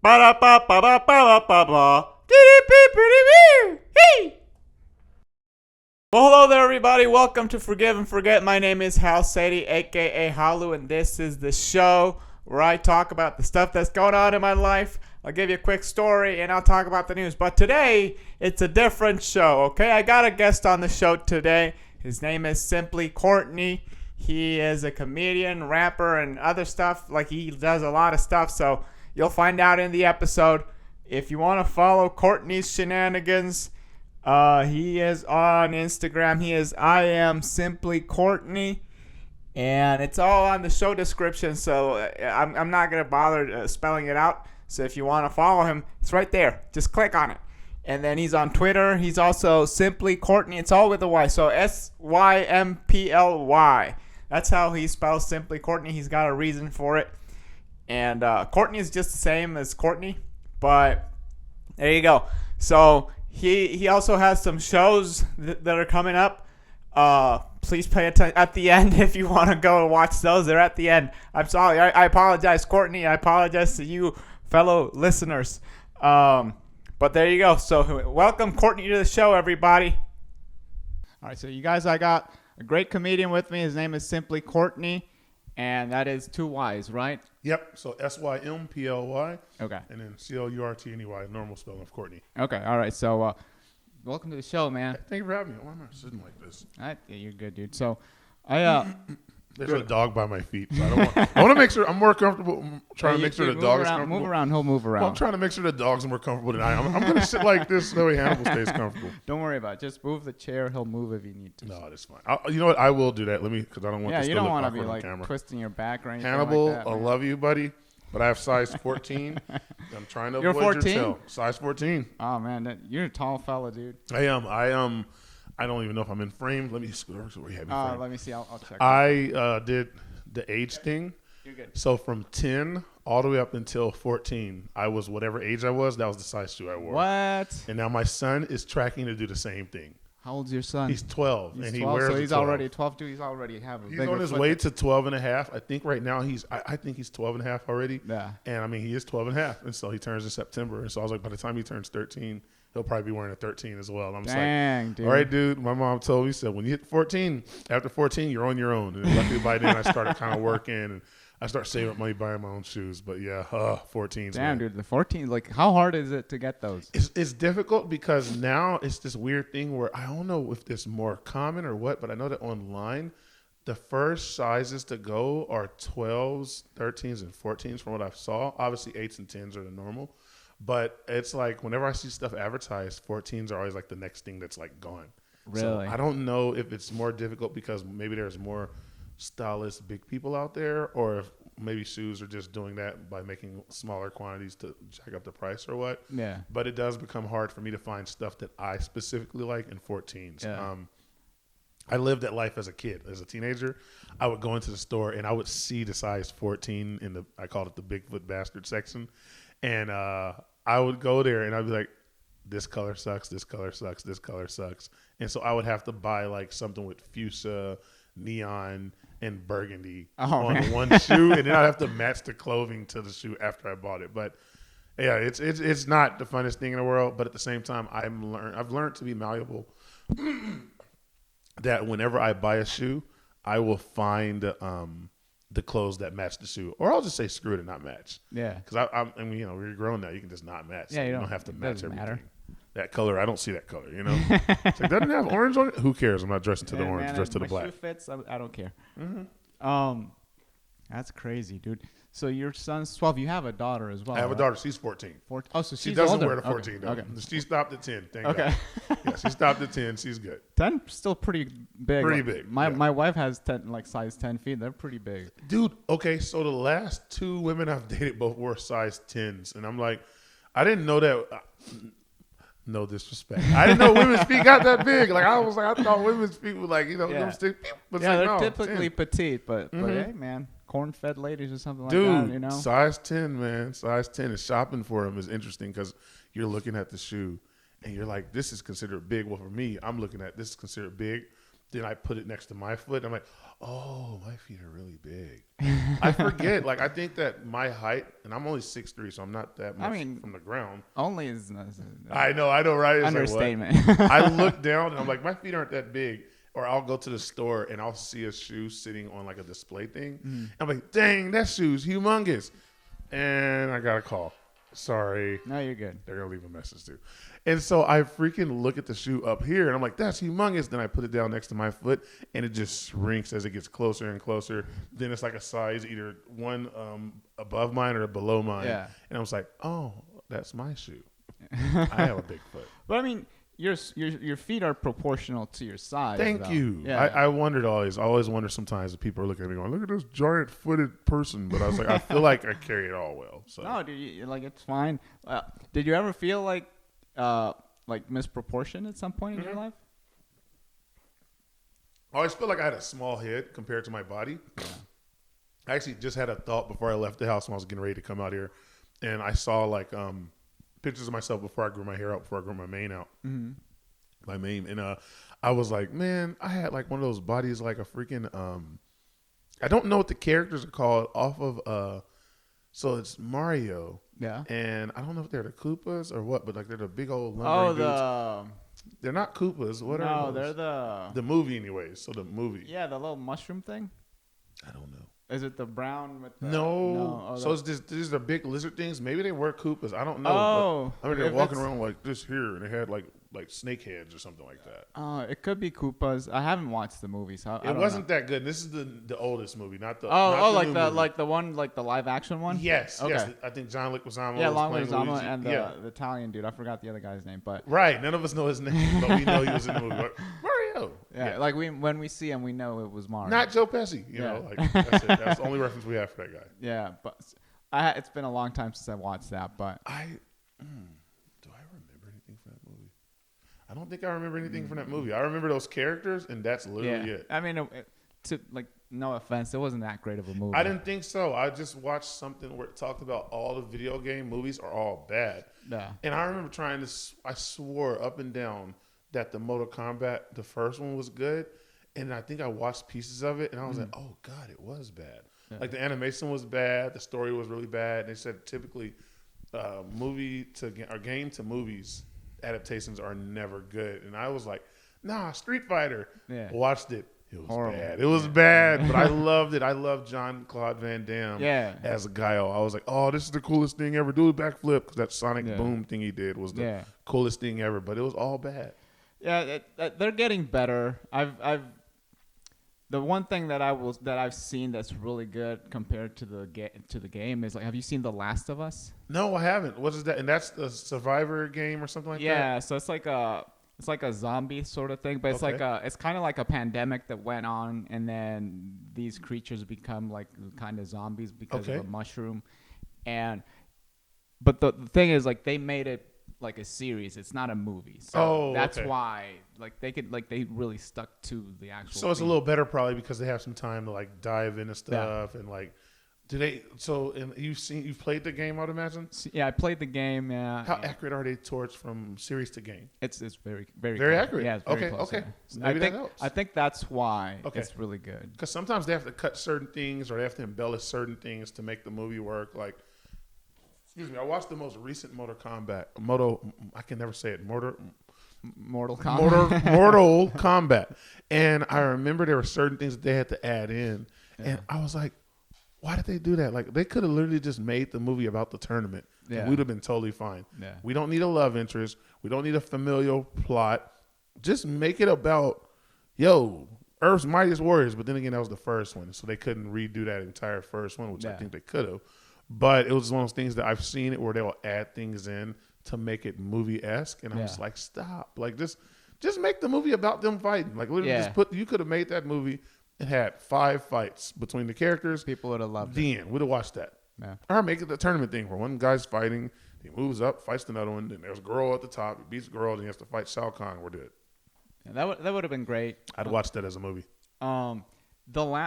Ba-da-ba-ba-ba-ba-ba-ba. Hey! Well, hello there, everybody. Welcome to Forgive and Forget. My name is Hal Sadi, a.k.a. Khalu, and this is the show where I talk about the stuff that's going on in my life. I'll give you a quick story, and I'll talk about the news. But today, it's a different show, okay? I got a guest on the show today. His name is Symply Courtney. He is a comedian, rapper, and other stuff. Like, he does a lot of stuff, so you'll find out in the episode. If you want to follow Courtney's shenanigans, he is on Instagram. He is I am Symply Courtney, and it's all on the show description, so I'm not going to bother spelling it out. So if you want to follow him, it's right there. Just click on it. And then he's on Twitter. He's also Symply Courtney. It's all with a Y. So Symply. That's how he spells Symply Courtney. He's got a reason for it. And Courtney is just the same as Courtney. But there you go. So he also has some shows that are coming up. Please pay attention at the end if you want to go and watch those. They're at the end. I'm sorry. I apologize, Courtney. I apologize to you, fellow listeners. But there you go. So welcome Courtney to the show, everybody. All right, so you guys, I got a great comedian with me. His name is Symply Courtney, and that is two Y's, right? Yep. So Symply. Okay. And then Courtney, normal spelling of Courtney. Okay. All right. So welcome to the show, man. Thank you for having me. Why am I sitting like this? Yeah, you're good, dude. So There's a dog by my feet. So I want to make sure I'm more comfortable. I'm trying to make sure the dog is comfortable. Move around. He'll move around. Well, I'm trying to make sure the dog's more comfortable than I am. I'm going to sit like this so Hannibal stays comfortable. Don't worry about it. Just move the chair. He'll move if you need to. No, that's fine. You know what? I will do that. Because I don't want this to look awkward on camera. Yeah, you don't want to be like twisting your back or anything Hannibal, like that. I love you, buddy. But I have size 14. I'm trying to avoid 14? your tail. Size 14. Oh, man. You're a tall fella, dude. I am. I don't even know if I'm in frame. Let me scoot over to where you have me framed. Let me see. I'll check. I did the age thing. You're good. So from 10 all the way up until 14, I was whatever age I was. That was the size shoe I wore. What? And now my son is tracking to do the same thing. How old's your son? He's 12. He's and 12, he wears so he's 12. already 12, dude. He's already He's on his way to 12 and a half. I think right now I think he's 12 and a half already. Yeah. And I mean, he is 12 and a half. And so he turns in September. And so I was like, by the time he turns 13, he'll probably be wearing a 13 as well. And I'm just like, dude. All right, dude. My mom told me, said, when you hit 14, after 14, you're on your own. And luckily by then I started kind of working and I start saving up money buying my own shoes. But yeah, 14s. Damn, dude. The 14, like, how hard is it to get those? It's difficult because now it's this weird thing where I don't know if it's more common or what, but I know that online, the first sizes to go are 12s, 13s, and 14s from what I saw. Obviously, 8s and 10s are the normal. But it's like whenever I see stuff advertised, 14s are always like the next thing that's like gone. Really? So I don't know if it's more difficult because maybe there's more stylish big people out there, or if maybe shoes are just doing that by making smaller quantities to jack up the price or what. Yeah. But it does become hard for me to find stuff that I specifically like in 14s. Yeah. I lived that life as a kid. As a teenager, I would go into the store and I would see the size 14 in I called it the Bigfoot bastard section. And I would go there and I'd be like, this color sucks, this color sucks, this color sucks. And so I would have to buy like something with fuchsia, neon, and burgundy on one shoe. And then I'd have to match the clothing to the shoe after I bought it. But yeah, it's not the funnest thing in the world. But at the same time, I've learned to be malleable. That whenever I buy a shoe, I will find the clothes that match the shoe, or I'll just say screw it and not match. Yeah, because I mean, you know, we're grown now. You can just not match. Yeah, you don't have to match everything. Matter. That color, I don't see that color. You know, it's like, doesn't it have orange on it? Who cares? I'm not dressing to the orange. I'm dressed to the black. My shoe fits. I don't care. Mm-hmm. That's crazy, dude. So your son's 12. You have a daughter as well. I have a daughter. She's 14. 14. Oh, so she she's doesn't older. wear the 14 though. Okay. She stopped at 10. Thank God. Yeah, she stopped at 10. She's good. 10 still pretty big. Pretty big. My wife has 10, like size 10 feet. They're pretty big. Dude, okay, so the last two women I've dated both wore size 10s. And I'm like, I didn't know that. No disrespect. I didn't know women's feet got that big. Like I thought women's feet were like, you know, them stick. But yeah, like, they're no, typically 10. petite, but hey, man, corn-fed ladies or something Dude, like that, you know? Size 10, man. Size 10 is shopping for them is interesting because you're looking at the shoe and you're like, this is considered big. Well, for me, I'm looking at this is considered big. Then I put it next to my foot. I'm like, oh, my feet are really big. I forget. Like, I think that my height, and I'm only 6'3", so I'm not that much from the ground. Only is I know, right? It's understatement. Like, I look down and I'm like, my feet aren't that big. Or I'll go to the store and I'll see a shoe sitting on like a display thing. Mm-hmm. I'm like, dang, that shoe's humongous. And I got a call. Sorry. No, you're good. They're going to leave a message too. And so I freaking look at the shoe up here and I'm like, that's humongous. Then I put it down next to my foot and it just shrinks as it gets closer and closer. Then it's like a size either one above mine or below mine. Yeah. And I was like, oh, that's my shoe. I have a big foot. But I mean, your feet are proportional to your size. Thank you. Yeah. I wondered always. I always wonder sometimes if people are looking at me going, look at this giant footed person. But I was like, I feel like I carry it all well. So. No, dude, like it's fine. Did you ever feel like misproportion at some point in your life? I always feel like I had a small head compared to my body. Yeah. I actually just had a thought before I left the house when I was getting ready to come out here. And I saw like pictures of myself before I grew my hair out, before I grew my mane out. Mm-hmm. My mane. And I was like, man, I had like one of those bodies like a freaking I don't know what the characters are called off of so it's Mario. Yeah. And I don't know if they're the Koopas or what, but like they're the big old lumbering dudes. They're not Koopas. What are those? They're the movie anyways. So the movie. Yeah, the little mushroom thing. I don't know. Is it the brown with the... No. So it's just, these are big lizard things. Maybe they were Koopas. I don't know. Oh. I mean, they're walking around like this here, and they had like snake heads or something like that. It could be Koopas. I haven't watched the movie, so I it don't wasn't know. that good. This is the oldest movie, not the like the one, like the live action one. Yes, okay. Yes. I think John Leguizamo. Yeah, Leguizamo and the Italian dude. I forgot the other guy's name, but right. None of us know his name, but we know he was in the movie. Mario. Yeah, like when we see him, we know it was Mario. Not Joe Pesci. You know, like that's it. That's the only reference we have for that guy. Yeah, but it's been a long time since I watched that, but do I remember anything from that movie? I don't think I remember anything from that movie. I remember those characters, and that's literally it. I mean, no offense, it wasn't that great of a movie. I didn't think so. I just watched something where it talked about all the video game movies are all bad. Yeah. And I remember I swore up and down that the Mortal Kombat, the first one, was good. And I think I watched pieces of it, and I was like, oh, God, it was bad. Yeah. Like, the animation was bad. The story was really bad. And they said typically game to movies adaptations are never good. And I was like, nah, Street Fighter. Yeah. Watched it. It was horrible. Bad. It was bad, but I loved it. I loved Jean-Claude Van Damme as a Guile. I was like, oh, this is the coolest thing ever. Do a backflip, because that Sonic Boom thing he did was the coolest thing ever, but it was all bad. Yeah, they're getting better. The one thing that I've seen that's really good compared to the game is, like, have you seen The Last of Us? No, I haven't. What is that? And that's the Survivor game or something like that? Yeah, so it's like a zombie sort of thing, but it's it's kind of like a pandemic that went on, and then these creatures become like kind of zombies because of a mushroom. But the thing is, like, they made it like a series. It's not a movie. So that's why they really stuck to the actual So it's a little better probably because they have some time to like dive into stuff and like you've played the game, I would imagine? Yeah, I played the game. Yeah. How accurate are they towards from series to game? It's very very very close. accurate. Yeah, it's very close. Okay. So maybe that helps. I think that's why it's really good. Because sometimes they have to cut certain things or they have to embellish certain things to make the movie work. Like, excuse me, I watched the most recent Mortal Kombat. I can never say it. Mortal Kombat. Mortal Kombat. And I remember there were certain things that they had to add in. Yeah. And I was like, why did they do that? Like, they could have literally just made the movie about the tournament. Yeah. And we'd have been totally fine. Yeah. We don't need a love interest. We don't need a familial plot. Just make it about, Earth's Mightiest Warriors. But then again, that was the first one. So they couldn't redo that entire first one, which I think they could have. But it was one of those things that I've seen it where they will add things in to make it movie-esque. And I'm just like, stop. Like, just make the movie about them fighting. Like, literally you could have made that movie and had 5 fights between the characters. People would have loved it. We'd have watched that. Yeah. Or make it the tournament thing where one guy's fighting, he moves up, fights another one, then there's a girl at the top, he beats a girl, then he has to fight Shao Kahn. We're good. Yeah, that would have been great. I'd watch that as a movie. I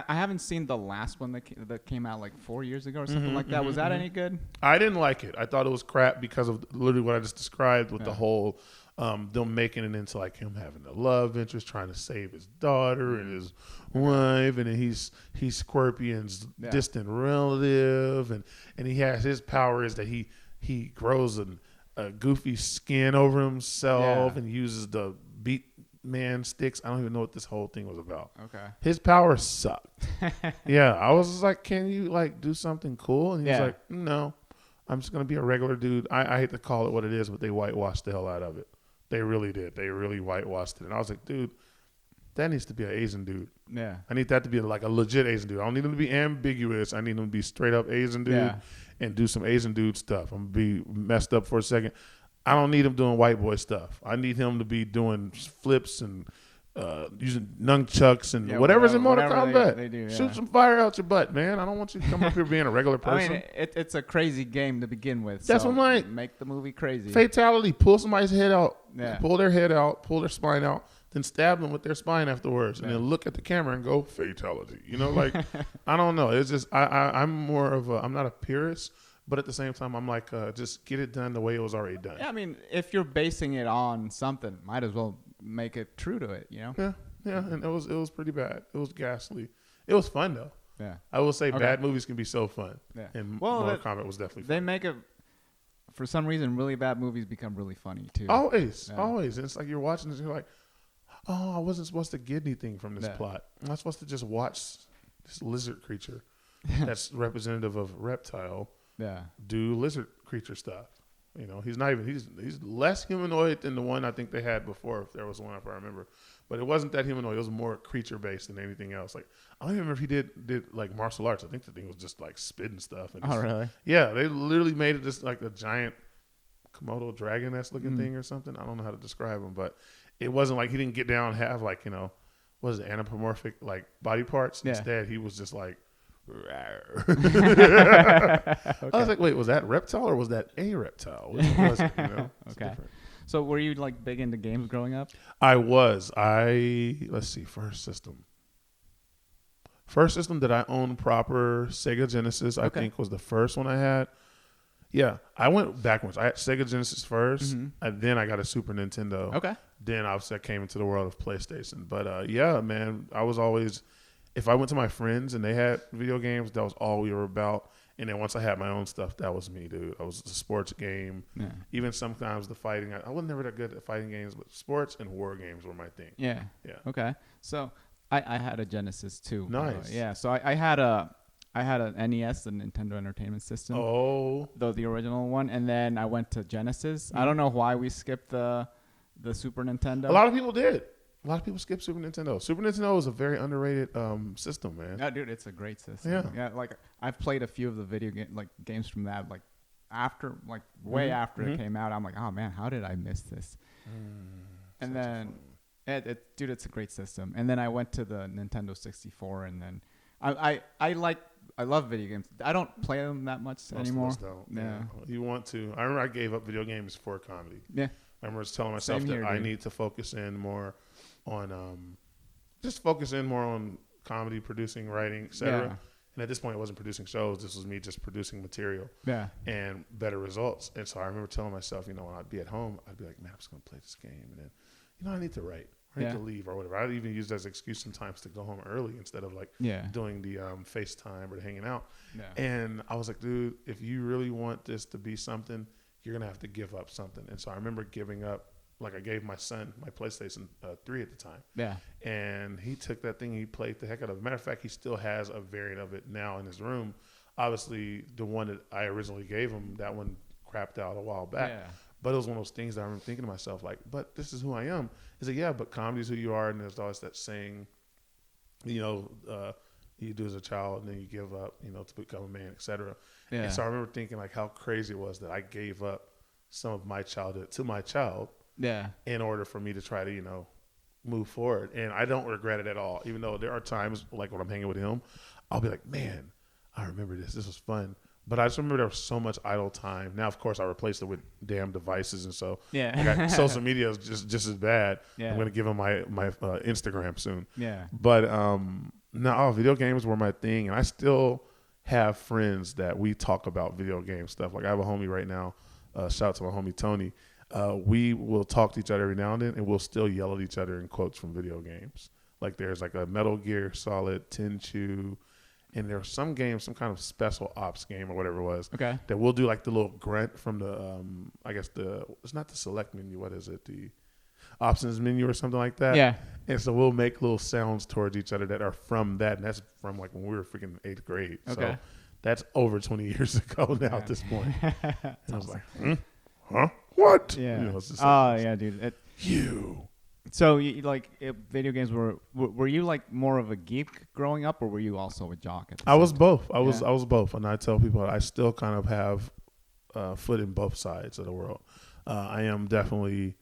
haven't seen the last one that came out like 4 years ago or something like that. Was that any good? I didn't like it. I thought it was crap because of literally what I just described with the whole them making it into like him having a love interest, trying to save his daughter and his wife, and then he's Scorpion's distant relative, and he has his power is that he grows a goofy skin over himself and uses the beat man sticks. I don't even know what this whole thing was about. Okay. His power sucked. Yeah, I was just like, can you like do something cool? And he's like, no, I'm just gonna be a regular dude. I hate to call it what it is, but they whitewashed the hell out of it. They really did. They really whitewashed it. And I was like, dude, that needs to be an Asian dude. Yeah. I need that to be like a legit Asian dude. I don't need him to be ambiguous. I need him to be straight up Asian dude and do some Asian dude stuff. I'm going to be messed up for a second. I don't need him doing white boy stuff. I need him to be doing flips and using nunchucks and whatever's in Mortal Kombat. They do, Shoot some fire out your butt, man. I don't want you to come up here being a regular person. I mean, it's a crazy game to begin with. That's so what I'm like. Make the movie crazy. Fatality. Pull somebody's head out. Pull their head out. Pull their spine out. Then stab them with their spine afterwards. And then look at the camera and go, fatality. You know, like, I don't know. It's just, I'm more of I'm not a purist. But at the same time, I'm like, just get it done the way it was already done. Yeah, I mean, if you're basing it on something, might as well make it true to it, you know? Yeah, and it was pretty bad. It was ghastly. It was fun though. Yeah, I will say bad movies can be so fun. Yeah, and Mortal Kombat was definitely fun. They make it. For some reason, really bad movies become really funny too. Always. And it's like you're watching this, and you're like, oh, I wasn't supposed to get anything from this plot. I'm not supposed to just watch this lizard creature that's representative of reptile. Yeah, do lizard creature stuff. You know, he's not even he's less humanoid than the one I think they had before, if there was one, if I remember. But it wasn't that humanoid. It was more creature based than anything else. Like I don't even remember if he did like martial arts. I think the thing was just like spitting stuff. And really? Yeah, they literally made it just like a giant Komodo dragon-esque looking thing or something. I don't know how to describe him, but it wasn't like he didn't get down and have like, you know, what is it, anthropomorphic like body parts. Yeah. Instead, he was just like. I was like, wait, was that reptile or was that a reptile? Which was it, you know? Okay. So were you like big into games growing up? I was. Let's see, first system that I owned proper, Sega Genesis, I think was the first one I had. Yeah, I went backwards. I had Sega Genesis first, and then I got a Super Nintendo. Okay. Then obviously I came into the world of PlayStation. But yeah, man, I was always... If I went to my friends and they had video games, that was all we were about. And then once I had my own stuff, that was me, dude. I was the sports game. Yeah. Even sometimes the fighting. I was never that good at fighting games, but sports and war games were my thing. Yeah. Yeah. Okay. So I had a Genesis too. Nice. Yeah. So I had an NES, the Nintendo Entertainment System. Oh. The original one. And then I went to Genesis. I don't know why we skipped the Super Nintendo. A lot of people did. A lot of people skip Super Nintendo. Super Nintendo is a very underrated system, man. Yeah, dude, it's a great system. Yeah, like I've played a few of the games from that, like after, like way after it came out. I'm like, oh man, how did I miss this? And then, dude, it's a great system. And then I went to the Nintendo 64, and then I love video games. I don't play them that much anymore. Most of us don't. Yeah, you want to? I remember I gave up video games for comedy. Yeah, I remember telling myself that I need to focus in more on comedy, producing, writing, etc. Yeah. And at this point, I wasn't producing shows. This was me just producing material and better results. And so I remember telling myself, you know, when I'd be at home, I'd be like, man, I'm just going to play this game. And then, you know, I need to write. I need to leave or whatever. I'd even use that as an excuse sometimes to go home early instead of like doing the FaceTime or hanging out. Yeah. And I was like, dude, if you really want this to be something, you're going to have to give up something. And so I remember giving up. Like I gave my son my PlayStation 3 at the time. Yeah. And he took that thing and he played the heck out of it. Matter of fact, he still has a variant of it now in his room. Obviously, the one that I originally gave him, that one crapped out a while back. Yeah. But it was one of those things that I remember thinking to myself, like, but this is who I am. He's like, yeah, but comedy is who you are. And there's always that saying, you know, you do as a child and then you give up, you know, to become a man, et cetera. Yeah. And so I remember thinking like how crazy it was that I gave up some of my childhood to my child. Yeah. In order for me to try to, you know, move forward. And I don't regret it at all. Even though there are times like when I'm hanging with him, I'll be like, man, I remember this. This was fun. But I just remember there was so much idle time. Now, of course, I replaced it with damn devices. And so I got social media is just as bad. Yeah. I'm going to give him my Instagram soon. Yeah. But no, video games were my thing. And I still have friends that we talk about video game stuff. Like I have a homie right now. Shout out to my homie Tony. we will talk to each other every now and then, and we'll still yell at each other in quotes from video games. Like there's like a Metal Gear Solid Tenchu, and there's some game, some kind of special ops game or whatever it was. Okay. That we'll do like the little grunt from the, it's not the select menu. What is it? The options menu or something like that. Yeah. And so we'll make little sounds towards each other that are from that. And that's from like when we were freaking 8th grade. Okay. So that's over 20 years ago now at this point. And I was like, huh? What? Yeah. You know, it's just yeah, dude. So, video games were you like more of a geek growing up, or were you also a jock? I was both. I was both, and I tell people I still kind of have foot in both sides of the world. I am definitely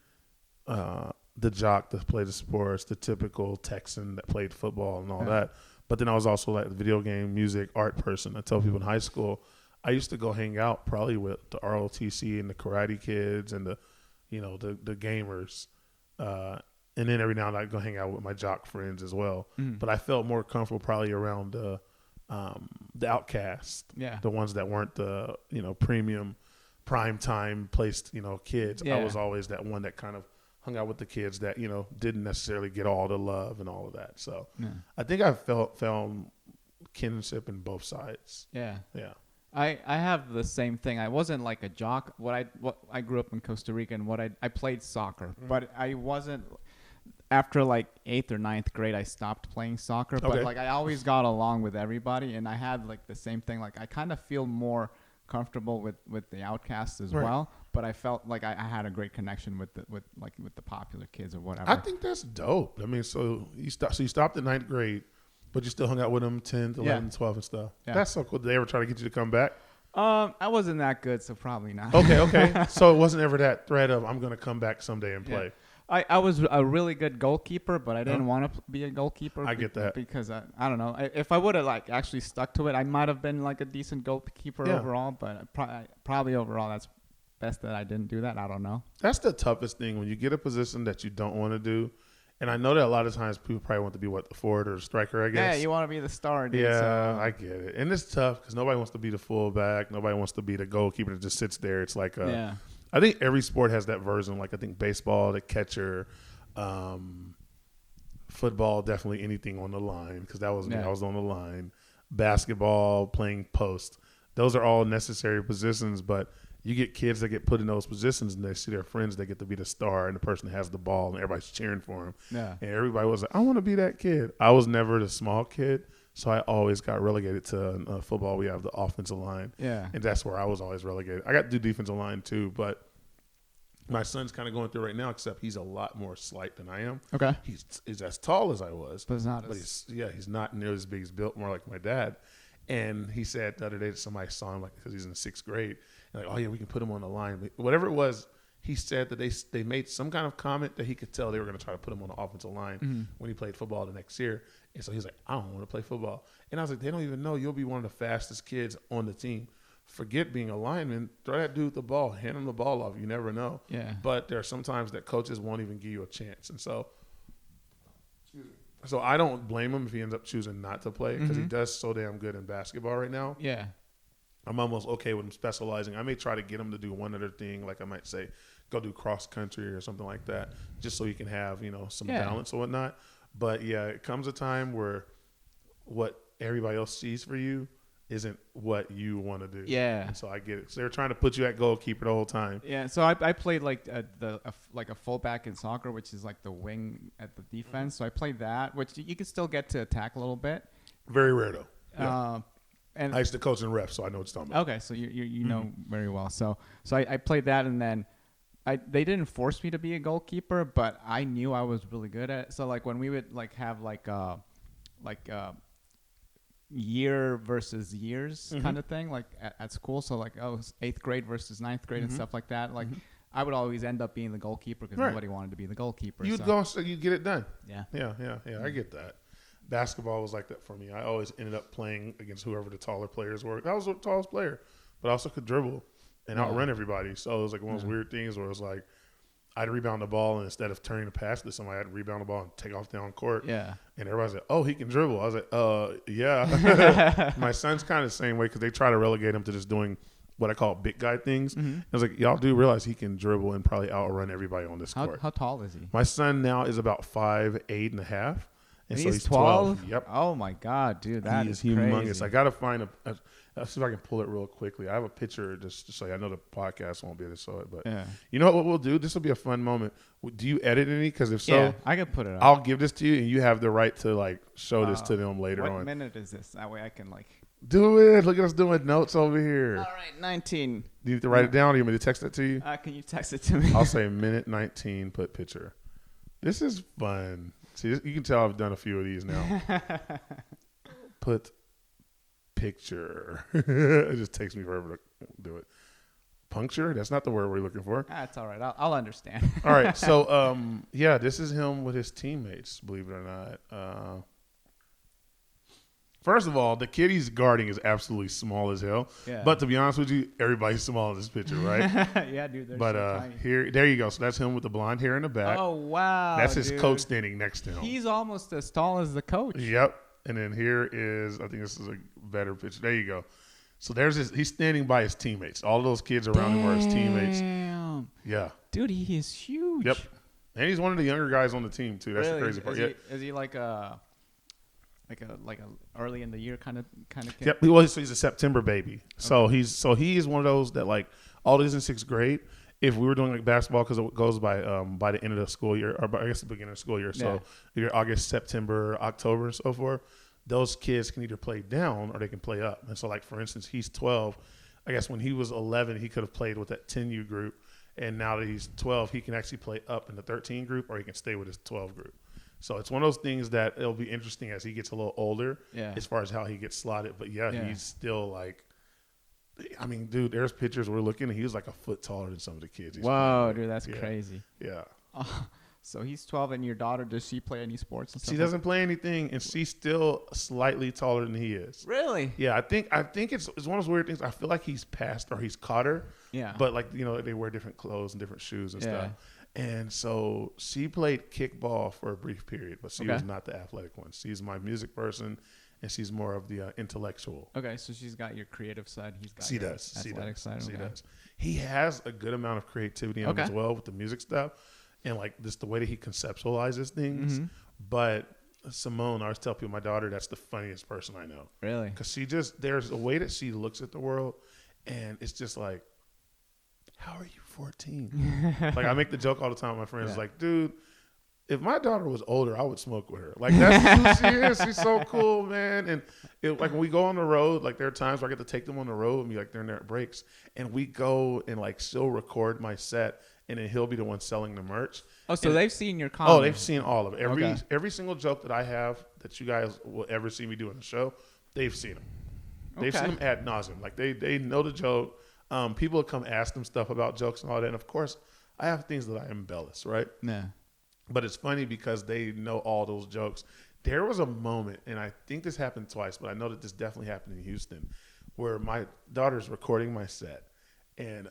the jock that played the sports, the typical Texan that played football and all that. But then I was also like the video game, music, art person. I tell people in high school, I used to go hang out probably with the ROTC and the Karate Kids and the gamers. And then every now and then I'd go hang out with my jock friends as well. Mm. But I felt more comfortable probably around the outcasts, the ones that weren't the premium, prime time placed kids. Yeah. I was always that one that kind of hung out with the kids that didn't necessarily get all the love and all of that. So I think I found kinship in both sides. Yeah. I have the same thing. I wasn't like a jock. I grew up in Costa Rica, and I played soccer, but I wasn't. After like 8th or 9th grade, I stopped playing soccer. But like I always got along with everybody, and I had like the same thing. Like I kind of feel more comfortable with the outcasts as well. But I felt like I had a great connection with the popular kids or whatever. I think that's dope. I mean, so you stopped at 9th grade. But you still hung out with them 10th, 11th, 12th and stuff. Yeah. That's so cool. Did they ever try to get you to come back? I wasn't that good, so probably not. Okay. So it wasn't ever that threat of I'm going to come back someday and play. I was a really good goalkeeper, but I didn't want to be a goalkeeper. I get that. Because I don't know. If I would have like actually stuck to it, I might have been like a decent goalkeeper overall. But probably overall, that's best that I didn't do that. I don't know. That's the toughest thing when you get a position that you don't want to do. And I know that a lot of times people probably want to be the forward or the striker, I guess. Yeah, you want to be the star, dude. Yeah, so. I get it. And it's tough because nobody wants to be the fullback. Nobody wants to be the goalkeeper that just sits there. It's like, I think every sport has that version. Like I think baseball, the catcher, football, definitely anything on the line because that was me. I was on the line. Basketball, playing post. Those are all necessary positions, but you get kids that get put in those positions and they see their friends that get to be the star and the person that has the ball and everybody's cheering for him. Yeah. And everybody was like, I want to be that kid. I was never the small kid, so I always got relegated to football. We have the offensive line. Yeah. And that's where I was always relegated. I got to do defensive line too, but my son's kind of going through right now, except he's a lot more slight than I am. Okay. He's as tall as I was. But he's not near as big. He's built more like my dad. And he said the other day that somebody saw him, like, because he's in 6th grade, and like, oh yeah, we can put him on the line. But whatever it was, he said that they made some kind of comment that he could tell they were going to try to put him on the offensive line when he played football the next year. And so he's like, I don't want to play football. And I was like, they don't even know you'll be one of the fastest kids on the team. Forget being a lineman. Throw that dude the ball. Hand him the ball off. You never know. Yeah. But there are some times that coaches won't even give you a chance. And so I don't blame him if he ends up choosing not to play because he does so damn good in basketball right now. Yeah. I'm almost okay with him specializing. I may try to get him to do one other thing, like I might say, go do cross country or something like that, just so he can have, some balance or whatnot. But yeah, it comes a time where what everybody else sees for you isn't what you want to do. Yeah. And so I get it. So they're trying to put you at goalkeeper the whole time. Yeah. So I played like a fullback in soccer, which is like the wing at the defense. So I played that, which you can still get to attack a little bit. Very rare though. Yeah. And I used to coach in ref, so I know what you're talking about. Okay, so you know very well. So I played that, and then they didn't force me to be a goalkeeper, but I knew I was really good at it. So like when we would like have like year versus years kind of thing, like at school. So like 8th grade versus 9th grade and stuff like that. Like I would always end up being the goalkeeper because nobody wanted to be the goalkeeper. You'd go, so you'd get it done. Yeah. Yeah. I get that. Basketball was like that for me. I always ended up playing against whoever the taller players were. I was the tallest player, but I also could dribble and outrun everybody. So it was like one of those weird things where it was like I'd rebound the ball, and instead of turning the pass to somebody, I'd rebound the ball and take off down court. Yeah. And everybody's like, oh, he can dribble. I was like, yeah. My son's kind of the same way because they try to relegate him to just doing what I call big guy things. Mm-hmm. I was like, y'all do realize he can dribble and probably outrun everybody on this court. How tall is he? My son now is about 5'8.5", and so He's he's 12. 12. Yep. Oh my God, dude, that He is is humongous. crazy. I gotta find I'll see if I can pull it real quickly. I have a picture just to show you. I know the podcast won't be able to show it, but Yeah. you know what we'll do? This will be a fun moment. Do you edit any? Because if so, Yeah, I could put it up. I'll give this to you, and you have the right to like show this to them later what on. minute is this? That way I can like. Do it. Look at us doing notes over here. All right, 19. Do you need to write it down, or you want me to text it to you? Can you text it to me? I'll say minute 19. Put picture. This is fun. See, you can tell I've done a few of these now. Put picture. It just takes me forever to do it. Puncture? That's not the word we're looking for. That's all right. I'll understand. All right. So, yeah, this is him with his teammates, believe it or not. First of all, the kid he's guarding is absolutely small as hell. Yeah. But to be honest with you, everybody's small in this picture, right? Yeah, dude. They're But so tiny. there you go. So that's him with the blonde hair in the back. Oh wow. That's his dude. coach standing next to him. He's almost as tall as the coach. Yep. And then here is, I think this is a better picture. There you go. So he's standing by his teammates. All of those kids around him are his teammates. Damn. Yeah. Dude, he is huge. Yep. And he's one of the younger guys on the team too. That's Really? the crazy part. Is he like a early in the year kind of kid? Yep. Well, he's a September baby. So he is one of those that like all these in 6th grade. If we were doing like basketball, because it goes by the end of the school year, or I guess the beginning of the school year, so either August, September, October, and so forth, those kids can either play down or they can play up. And so, like for instance, he's 12. I guess when he was 11, he could have played with that 10U group, and now that he's 12, he can actually play up in the 13 group, or he can stay with his 12 group. So it's one of those things that it'll be interesting as he gets a little older, as far as how he gets slotted. But he's still like. I mean, dude, there's pictures we're looking, and he was like a foot taller than some of the kids. Whoa, dude, that's crazy. Yeah. So he's 12, and your daughter, does she play any sports and stuff? She doesn't play anything, and she's still slightly taller than he is. Really? Yeah, I think it's one of those weird things. I feel like he's passed or he's caught her. Yeah. But like they wear different clothes and different shoes and stuff. And so she played kickball for a brief period, but she was not the athletic one. She's my music person. And she's more of the intellectual. Okay, so she's got your creative side. He's got your athletic side. She does. He has a good amount of creativity in him as well with the music stuff, and like just the way that he conceptualizes things. Mm-hmm. But Simone, I always tell people, my daughter, that's the funniest person I know. Really? Because there's a way that she looks at the world, and it's just like, how are you 14? Like I make the joke all the time with my friends, like, dude. If my daughter was older, I would smoke with her. Like that's who she is. She's so cool, man. And like when we go on the road, like there are times where I get to take them on the road and be like they're in their breaks, and we go and like she'll record my set, and then he'll be the one selling the merch. Oh, so they've seen your comedy. Oh, they've seen all of it. Every single joke that I have that you guys will ever see me do in the show, they've seen them. They've seen them ad nauseum. Like they know the joke. People come ask them stuff about jokes and all that. And of course, I have things that I embellish, right? Yeah. But it's funny because they know all those jokes. There was a moment, and I think this happened twice, but I know that this definitely happened in Houston, where my daughter's recording my set. And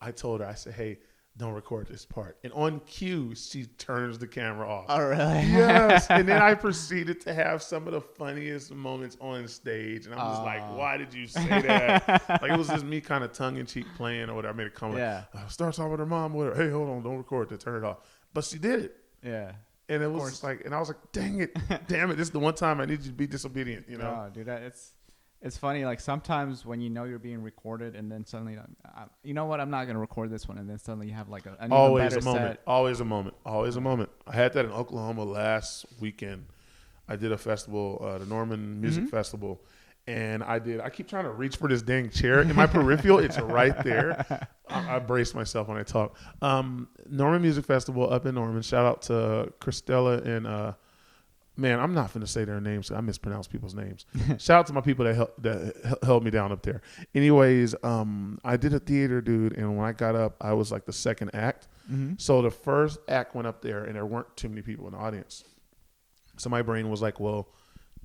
I told her, I said, hey, don't record this part. And on cue, she turns the camera off. Oh, really? Yes. And then I proceeded to have some of the funniest moments on stage. And I'm just like, why did you say that? Like, it was just me kind of tongue-in-cheek playing or whatever. I made a comment. Yeah. Starts off with her mom with her, hey, hold on, don't record it, turn it off. But she did it. Yeah. And it was like, and I was like, dang it, damn it. This is the one time I need you to be disobedient, you know? Oh, dude, it's funny. Like sometimes when you know you're being recorded and then suddenly, you know what, I'm not going to record this one. And then suddenly you have like an even Always better a moment. set. Always a moment. Always a moment. I had that in Oklahoma last weekend. I did a festival, the Norman Music Festival. And I keep trying to reach for this dang chair. In my peripheral, it's right there. I brace myself when I talk. Norman Music Festival up in Norman. Shout out to Christella and, man, I'm not going to say their names. I mispronounce people's names. Shout out to my people that held me down up there. Anyways, I did a theater, dude. And when I got up, I was like the second act. Mm-hmm. So the first act went up there and there weren't too many people in the audience. So my brain was like, well,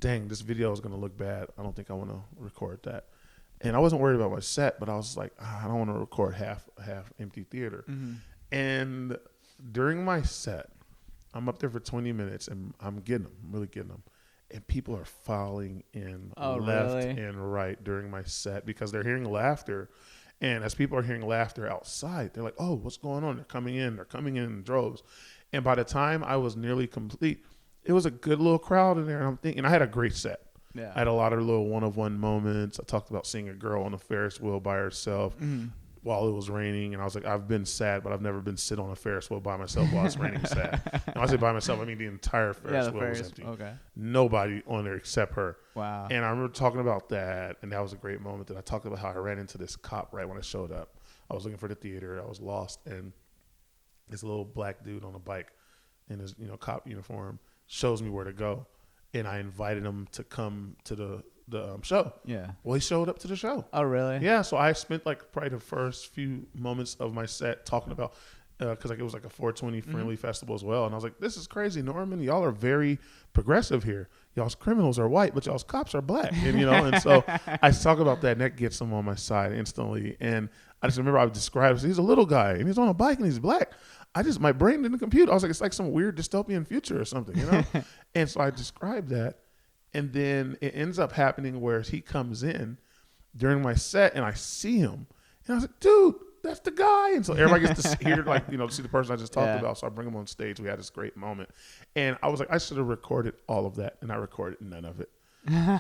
dang, this video is going to look bad. I don't think I want to record that. And I wasn't worried about my set, but I was like, I don't want to record half empty theater. Mm-hmm. And during my set, I'm up there for 20 minutes and I'm really getting them. And people are filing in left and right during my set because they're hearing laughter. And as people are hearing laughter outside, they're like, oh, what's going on? They're coming in droves. And by the time I was nearly complete, it was a good little crowd in there. And I'm thinking, I had a great set. Yeah. I had a lot of little one-of-one moments. I talked about seeing a girl on a Ferris wheel by herself while it was raining. And I was like, I've been sad, but I've never been sit on a Ferris wheel by myself while it's raining sad. And when I say by myself, I mean the entire Ferris wheel was empty. Okay. Nobody on there except her. Wow. And I remember talking about that, and that was a great moment. That I talked about how I ran into this cop right when I showed up. I was looking for the theater. I was lost, and this little black dude on a bike in his cop uniform shows me where to go, and I invited him to come to the show. Yeah. Well, he showed up to the show. Oh, really? Yeah. So I spent like probably the first few moments of my set talking about because it was like a 420 friendly festival as well, and I was like, "This is crazy, Norman. Y'all are very progressive here. Y'all's criminals are white, but y'all's cops are black." And and so I talk about that, and that gets him on my side instantly. And I just remember I would describe, he's a little guy, and he's on a bike, and he's black. My brain didn't compute. I was like, it's like some weird dystopian future or something, And so I described that, and then it ends up happening where he comes in during my set, and I see him, and I was like, dude, that's the guy. And so everybody gets to hear, see the person I just talked about. So I bring him on stage. We had this great moment. And I was like, I should have recorded all of that. And I recorded none of it.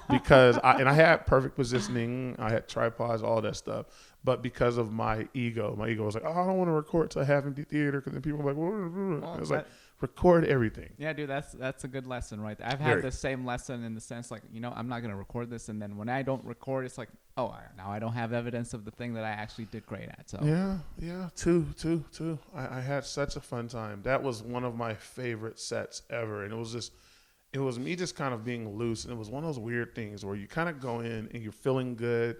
Because I had perfect positioning. I had tripods, all that stuff. But because of my ego was like, oh, I don't want to record till I have empty theater. Because then people are like, well, I was like, record everything. Yeah, dude, that's a good lesson right there. I've had the same lesson in the sense I'm not going to record this. And then when I don't record, it's like, oh, now I don't have evidence of the thing that I actually did great at. So yeah, two. I had such a fun time. That was one of my favorite sets ever. And it was me just kind of being loose. And it was one of those weird things where you kind of go in and you're feeling good.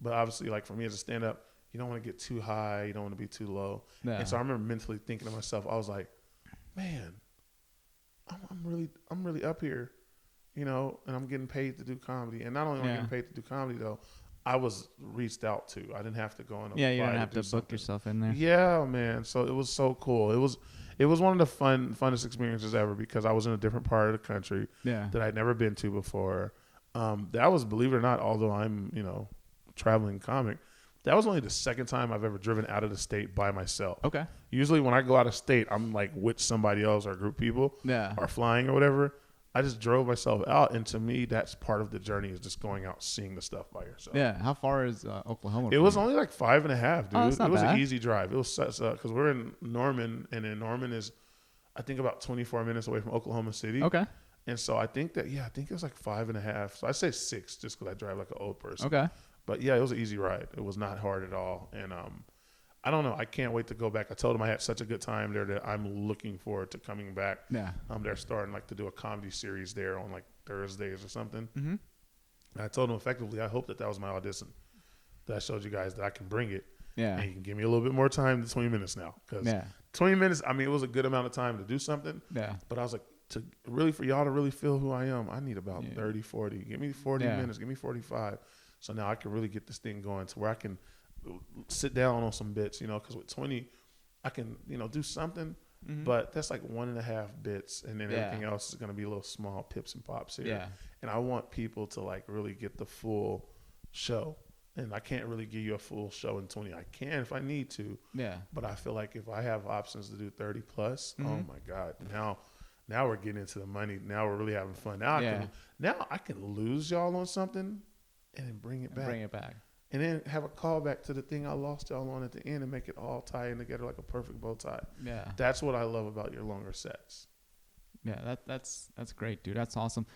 But obviously, like for me as a stand-up, you don't want to get too high. You don't want to be too low. Yeah. And so I remember mentally thinking to myself, I was like, man, I'm really up here, and I'm getting paid to do comedy. And not only am I getting paid to do comedy, though, I was reached out to. I didn't have to go in. You don't have to book yourself in there. Yeah, man. So it was so cool. It was one of the funnest experiences ever because I was in a different part of the country that I'd never been to before. That was, believe it or not, although I'm traveling comic, that was only the second time I've ever driven out of the state by myself. Okay. Usually when I go out of state, I'm like with somebody else or a group of people or flying or whatever. I just drove myself out. And to me, that's part of the journey is just going out, seeing the stuff by yourself. Yeah. How far is Oklahoma? It was only like 5.5, dude. Oh, that's not it was bad. An easy drive. It was because we're in Norman, and then Norman is, I think, about 24 minutes away from Oklahoma City. Okay. And so I think it was like 5.5. So I say 6 just because I drive like an old person. Okay. But yeah, it was an easy ride. It was not hard at all. And I don't know. I can't wait to go back. I told them I had such a good time there that I'm looking forward to coming back. Yeah. They're starting to do a comedy series there on like Thursdays or something. Mm-hmm. And I told them effectively, I hope that was my audition. That I showed you guys that I can bring it. Yeah. And you can give me a little bit more time than 20 minutes now. Because 20 minutes, it was a good amount of time to do something. Yeah. But I was like, for y'all to really feel who I am, I need about 30, 40. Give me 40 minutes. Give me 45. So now I can really get this thing going to where I can sit down on some bits, because with 20, I can, do something, but that's like 1.5 bits. And then everything else is going to be little small pips and pops here. Yeah. And I want people to like really get the full show. And I can't really give you a full show in 20. I can if I need to. Yeah. But I feel like if I have options to do 30 plus, oh my God, now we're getting into the money. Now we're really having fun. Now I can lose y'all on something and then bring it back. And then have a callback to the thing I lost y'all on at the end and make it all tie in together like a perfect bow tie. Yeah. That's what I love about your longer sets. Yeah, that's great, dude. That's awesome.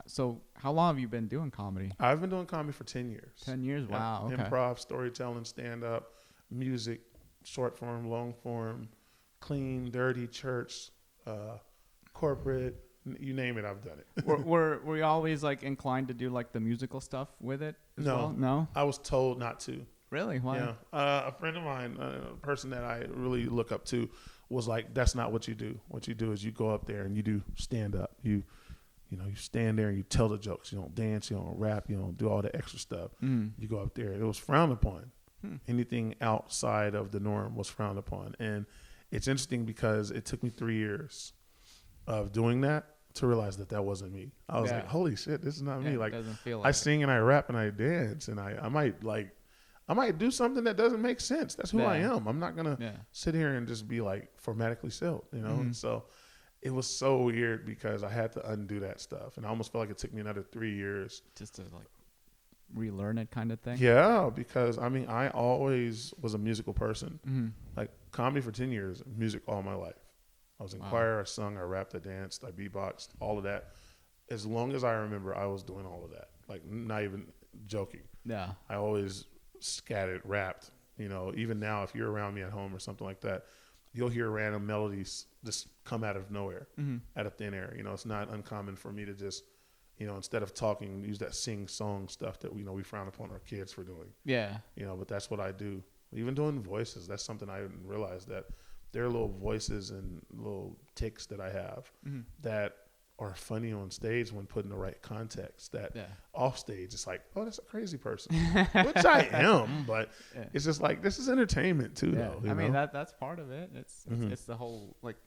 So how long have you been doing comedy? I've been doing comedy for 10 years. 10 years? Wow. Okay. Improv, storytelling, stand-up, music, short form, long form, clean, dirty, church, corporate, you name it, I've done it. were you always like inclined to do like the musical stuff with it as well? No? I was told not to. Really? Why? Yeah. A friend of mine, a person that I really look up to, was like, that's not what you do. What you do is you go up there and you do stand-up. You stand there and you tell the jokes. You don't dance. You don't rap. You don't do all the extra stuff. You go up there. It was frowned upon. Anything outside of the norm was frowned upon. And it's interesting because it took me 3 years of doing that to realize that wasn't me. I was like, holy shit, this is not me. Like, doesn't feel like I sing and I rap and I dance and I might I might do something that doesn't make sense. That's who I am. I'm not gonna sit here and just be like formatically sealed, you know. And so it was so weird because I had to undo that stuff, and I almost felt like it took me another 3 years just to like relearn it, kind of thing. Yeah, because I mean, I always was a musical person. Like comedy for 10 years, music all my life. I was in choir, I sung, I rapped, I danced, I beatboxed, all of that. As long as I remember, I was doing all of that. Like, not even joking. Yeah. I always scattered, rapped. You know, even now, if you're around me at home or something like that, you'll hear random melodies just come out of nowhere, out of thin air. You know, it's not uncommon for me to just, you know, instead of talking, use that sing-song stuff that, we frown upon our kids for doing. Yeah. You know, but that's what I do. Even doing voices, that's something I didn't realize, that there are little voices and little tics that I have that are funny on stage when put in the right context, that off stage it's like, oh, that's a crazy person, which I am, but it's just like, this is entertainment too, though. I mean, that's part of it. It's the whole, like,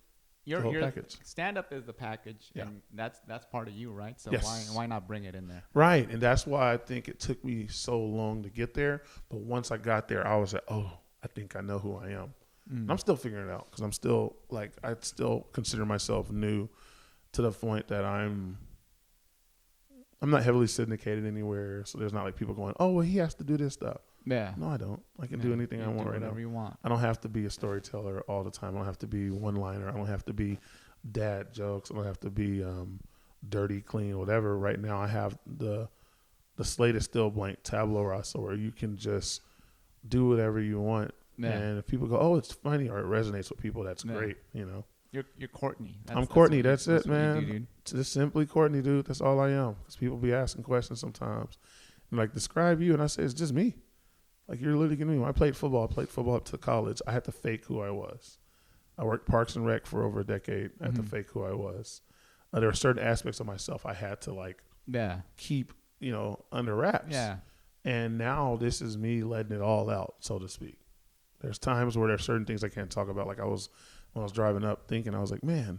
your package. Stand up is the package, and that's part of you, right? So why not bring it in there? Right, and that's why I think it took me so long to get there. But once I got there, I was like, oh, I think I know who I am. And I'm still figuring it out, because I'm still like, I still consider myself new, to the point that I'm not heavily syndicated anywhere, so there's not like people going, oh, well, he has to do this stuff. Yeah. No, I don't. I can do anything I want right now. You want. I don't have to be a storyteller all the time. I don't have to be one-liner. I don't have to be dad jokes. I don't have to be dirty, clean, whatever. Right now, I have the slate is still blank, tabula rasa, where you can just do whatever you want. Yeah. And if people go, oh, it's funny, or it resonates with people, that's great, you know. You're Courtney. I'm Courtney. That's it, man. It's just simply Courtney, dude. That's all I am. Because people be asking questions sometimes, and like, describe you, and I say, it's just me. Like, you're literally getting me. When I played football up to college. I had to fake who I was. I worked Parks and Rec for over a decade. I had to fake who I was. There were certain aspects of myself I had to like keep, you know, under wraps. Yeah. And now this is me letting it all out, so to speak. There's times where there's certain things I can't talk about. Like, when I was driving up thinking, I was like, man,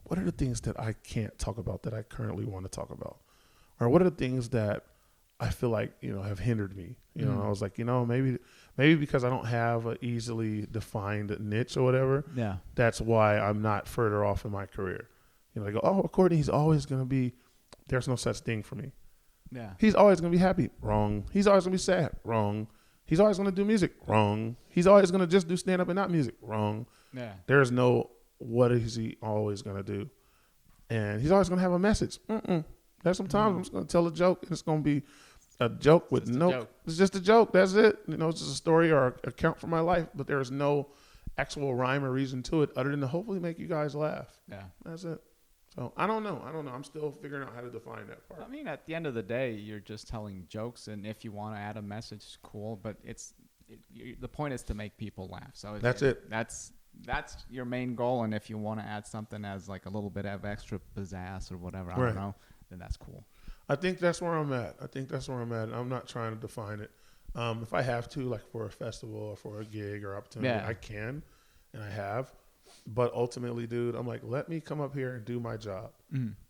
what are the things that I can't talk about that I currently want to talk about? Or what are the things that I feel like, you know, have hindered me? You know, I was like, you know, maybe because I don't have an easily defined niche or whatever. Yeah. That's why I'm not further off in my career. You know, they go, oh, Courtney, he's always going to be, there's no such thing for me. Yeah. He's always going to be happy. Wrong. He's always going to be sad. Wrong. He's always going to do music. Wrong. He's always going to just do stand-up and not music. Wrong. Yeah. There's no, what is he always going to do? And he's always going to have a message. There's sometimes I'm just going to tell a joke, and it's going to be a joke with it's just a joke. That's it. You know, it's just a story or a account from my life, but there is no actual rhyme or reason to it other than to hopefully make you guys laugh. Yeah. That's it. So I don't know. I'm still figuring out how to define that part. I mean, at the end of the day, you're just telling jokes, and if you want to add a message, cool. But the point is to make people laugh. So that's it. That's your main goal. And if you want to add something as like a little bit of extra pizzazz or whatever, I don't know, then that's cool. I think that's where I'm at. I'm not trying to define it. If I have to, like for a festival or for a gig or opportunity, I can, and I have. But ultimately, dude, I'm like, let me come up here and do my job.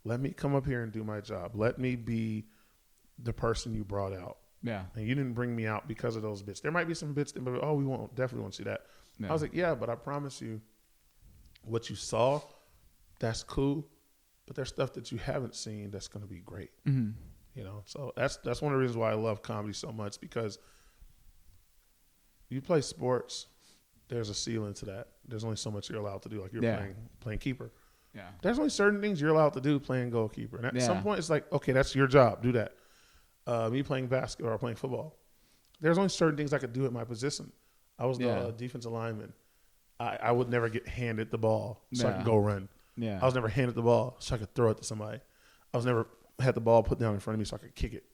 Let me come up here and do my job. Let me be the person you brought out. Yeah. And you didn't bring me out because of those bits. There might be some bits that, oh, we definitely won't see that. Yeah. I was like, yeah, but I promise you, what you saw, that's cool. But there's stuff that you haven't seen that's going to be great. You know, so that's one of the reasons why I love comedy so much, because you play sports, there's a ceiling to that. There's only so much you're allowed to do. Like you're playing keeper. Yeah. There's only certain things you're allowed to do playing goalkeeper. And at some point, it's like, okay, that's your job. Do that. Me playing basketball or playing football, there's only certain things I could do at my position. I was the defensive lineman. I would never get handed the ball so I could go run. Yeah. I was never handed the ball so I could throw it to somebody. I was never had the ball put down in front of me so I could kick it.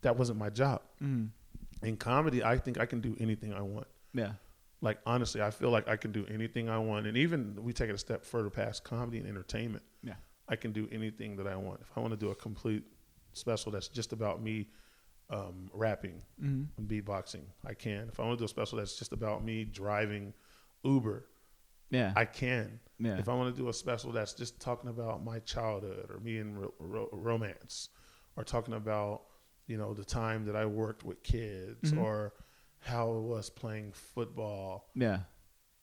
That wasn't my job. In comedy, I think I can do anything I want. Yeah. Like, honestly, I feel like I can do anything I want. And even we take it a step further past comedy and entertainment. Yeah. I can do anything that I want. If I want to do a complete special that's just about me rapping and beatboxing, I can. If I want to do a special that's just about me driving Uber, I can. Yeah. If I want to do a special that's just talking about my childhood or me in romance, or talking about the time that I worked with kids or how it was playing football. Yeah.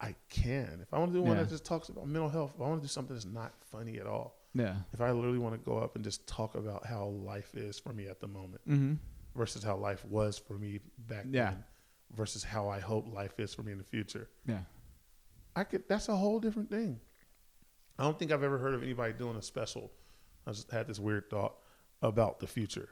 I can. If I want to do one that just talks about mental health, if I want to do something that's not funny at all. Yeah. If I literally want to go up and just talk about how life is for me at the moment versus how life was for me back then versus how I hope life is for me in the future. Yeah. That's a whole different thing. I don't think I've ever heard of anybody doing a special. I just had this weird thought about the future.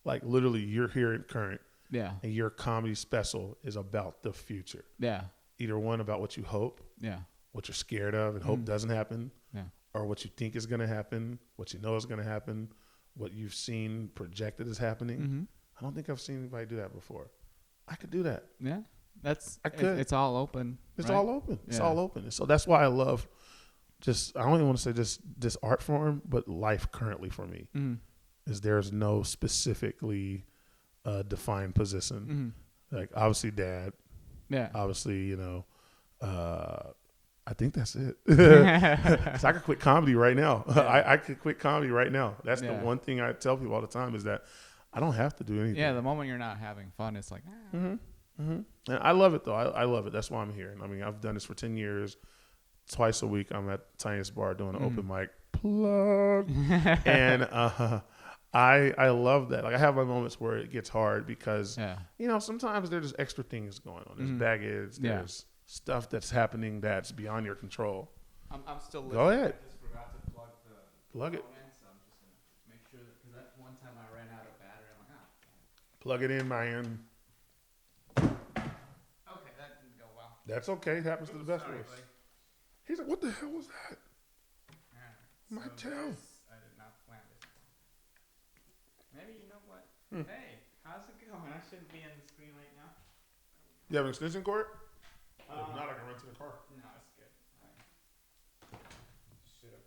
Like literally you're here in current. Yeah. And your comedy special is about the future. Yeah. Either one about what you hope. Yeah. What you're scared of and hope doesn't happen. Yeah. Or what you think is going to happen, what you know is going to happen, what you've seen projected is happening. I don't think I've seen anybody do that before. I could do that. Yeah. I could. It's all open. It's all open. It's all open. And so that's why I love I don't even want to say just this art form, but life currently for me is there's no specifically defined position. Like obviously dad. Yeah. Obviously, I think that's it. So I could quit comedy right now. I could quit comedy right now. That's the one thing I tell people all the time is that I don't have to do anything. Yeah, the moment you're not having fun, it's like, And I love it, though. I love it. That's why I'm here. And I mean, I've done this for 10 years. Twice a week, I'm at Tiniest Bar doing an open mic. Plug. And I love that. Like, I have my moments where it gets hard because, sometimes there's just extra things going on. There's baggage. There's stuff that's happening that's beyond your control. I'm still listening. Go ahead. I just forgot to plug it. So I'm just going to make sure because that one time I ran out of battery. I'm like, plug it in, man. Okay, that didn't go well. That's okay. It happens to the best of us. He's like, what the hell was that? My tail. I did not plan this. Maybe you know what? Hey, how's it going? I shouldn't be on the screen right now. You have an extension cord? If not, I can run to the car. No, it's good.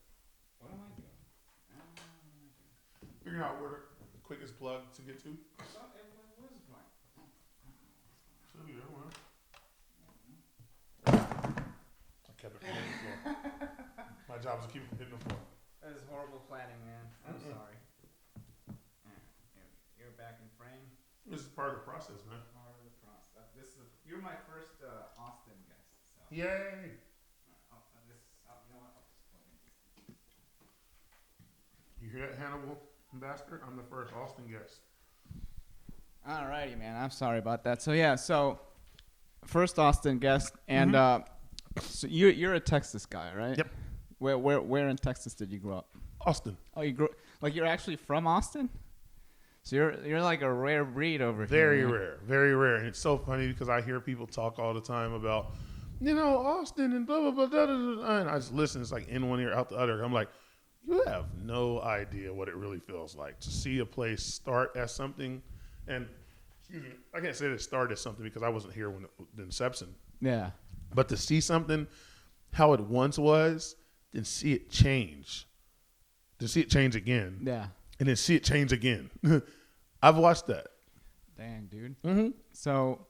What am I doing? Figuring out where the quickest plug to get to. Where's the plug? Should be there, where? I kept it from hitting the floor. My job is to keep it from hitting the floor. That is horrible planning, man. I'm sorry. You're back in frame. This is part of the process, man. Part of the process. You're my first Austin guest. So. Yay! You know what? I'll just plug in. You hear that, Hannibal Bastard? I'm the first Austin guest. Alrighty, man. I'm sorry about that. So first Austin guest, and so you're a Texas guy, right? Yep. Where in Texas did you grow up? Austin. Oh, you're actually from Austin? So you're like a rare breed over here. Very Rare. And it's so funny because I hear people talk all the time about, Austin and blah, blah, blah, blah, blah, blah. And I just listen. It's like in one ear, out the other. I'm like, you have no idea what it really feels like to see a place start as something. And excuse me, I can't say that it started as something because I wasn't here when the inception. Yeah. But to see something how it once was, then see it change. To see it change again. Yeah. And then see it change again. I've watched that. Dang, dude. So,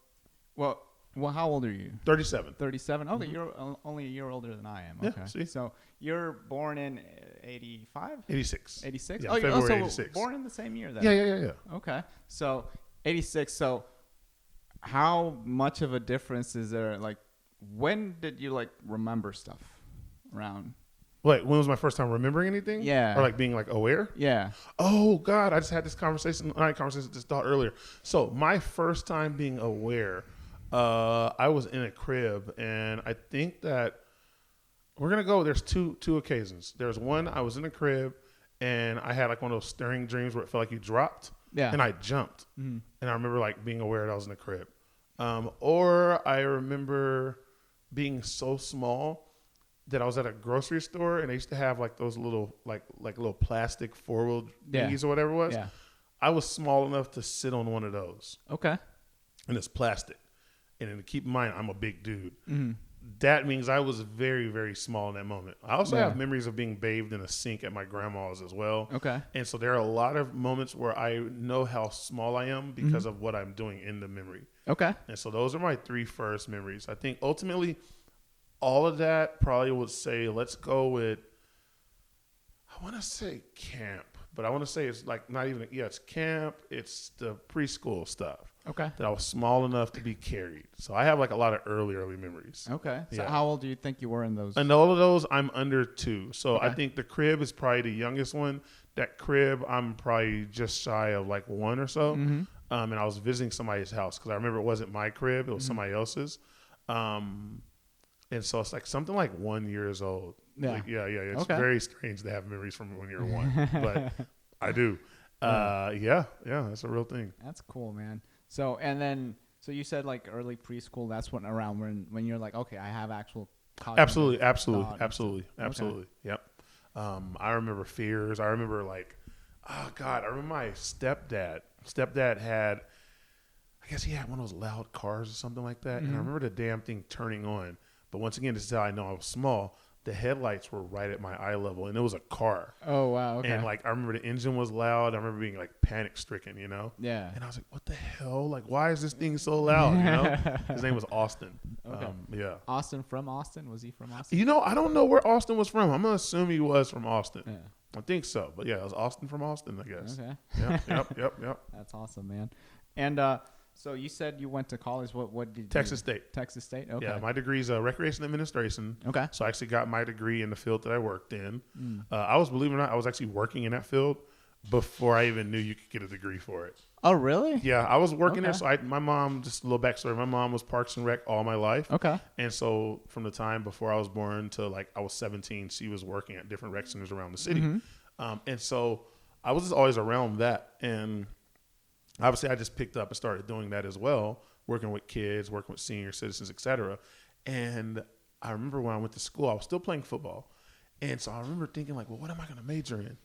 well, how old are you? 37. 37? Okay, you're only a year older than I am. Okay. Yeah, see? So you're born in 85? 86. 86? Yeah, February 86. Born in the same year then? Yeah. Okay. So 86. So how much of a difference is there? Like, when did you remember stuff around? Wait, when was my first time remembering anything? Yeah. Or being aware? Yeah. Oh God, I just had this this thought earlier. So my first time being aware, I was in a crib, and I think that we're gonna go. There's two occasions. There's one I was in a crib, and I had one of those stirring dreams where it felt like you dropped. Yeah. And I jumped, and I remember being aware that I was in a crib. Or I remember being so small that I was at a grocery store, and they used to have those little little plastic four-wheel dinghies or whatever it was. Yeah. I was small enough to sit on one of those. Okay. And it's plastic. And then keep in mind, I'm a big dude. That means I was very, very small in that moment. I also have memories of being bathed in a sink at my grandma's as well. Okay. And so there are a lot of moments where I know how small I am because of what I'm doing in the memory. Okay. And so those are my three first memories. I think ultimately all of that probably would say, let's go with, I want to say camp, but I want to say it's like not even, it's camp. It's the preschool stuff. Okay. That I was small enough to be carried. So I have like a lot of early memories. Okay. So Yeah. how old do you think you were in those? And all of those, I'm under 2. So Okay. I think the crib is probably the youngest one. That crib, I'm probably just shy of like 1 or so. Mm-hmm. And I was visiting somebody's house because I remember it wasn't my crib. It was Mm-hmm. somebody else's. And so it's like something like 1 years old. Yeah. Like, yeah. It's Okay. very strange to have memories from when you're 1, but I do. Yeah, that's a real thing. That's cool, man. So so you said like early preschool. That's when you're like, okay, I have actual cognitive Absolutely. Okay. Yep. I remember fears. I remember like, oh God, I remember my stepdad. Stepdad had, I guess he had one of those loud cars or something like that. Mm-hmm. And I remember the damn thing turning on. But once again, this is how I know I was small. The headlights were right at my eye level, and it was a car. Oh wow. Okay. And like I remember the engine was loud. I remember being like panic stricken, you know. Yeah. And I was like, "What the hell? Like, why is this thing so loud?" You know. His name was Austin. Okay. Yeah. Austin from Austin? Was he from Austin? You know, I don't know where Austin was from. I'm gonna assume he was from Austin. Yeah. I think so. But yeah, it was Austin from Austin, I guess. Okay. Yep. That's awesome, man. And so you said you went to college. What did Texas State. Texas State. Okay. Yeah, my degree is recreation administration. Okay. So I actually got my degree in the field that I worked in. I was, believe it or not, I was actually working in that field before I even knew you could get a degree for it. Oh, really? Yeah, I was working there. Okay. So my mom, just a little backstory. My mom was Parks and Rec all my life. Okay. And so from the time before I was born to like I was 17, she was working at different rec centers around the city. Mm-hmm. And so I was just always around that. And obviously I just picked up and started doing that as well, working with kids, working with senior citizens, et cetera. And I remember when I went to school, I was still playing football. And so I remember thinking like, well, what am I going to major in?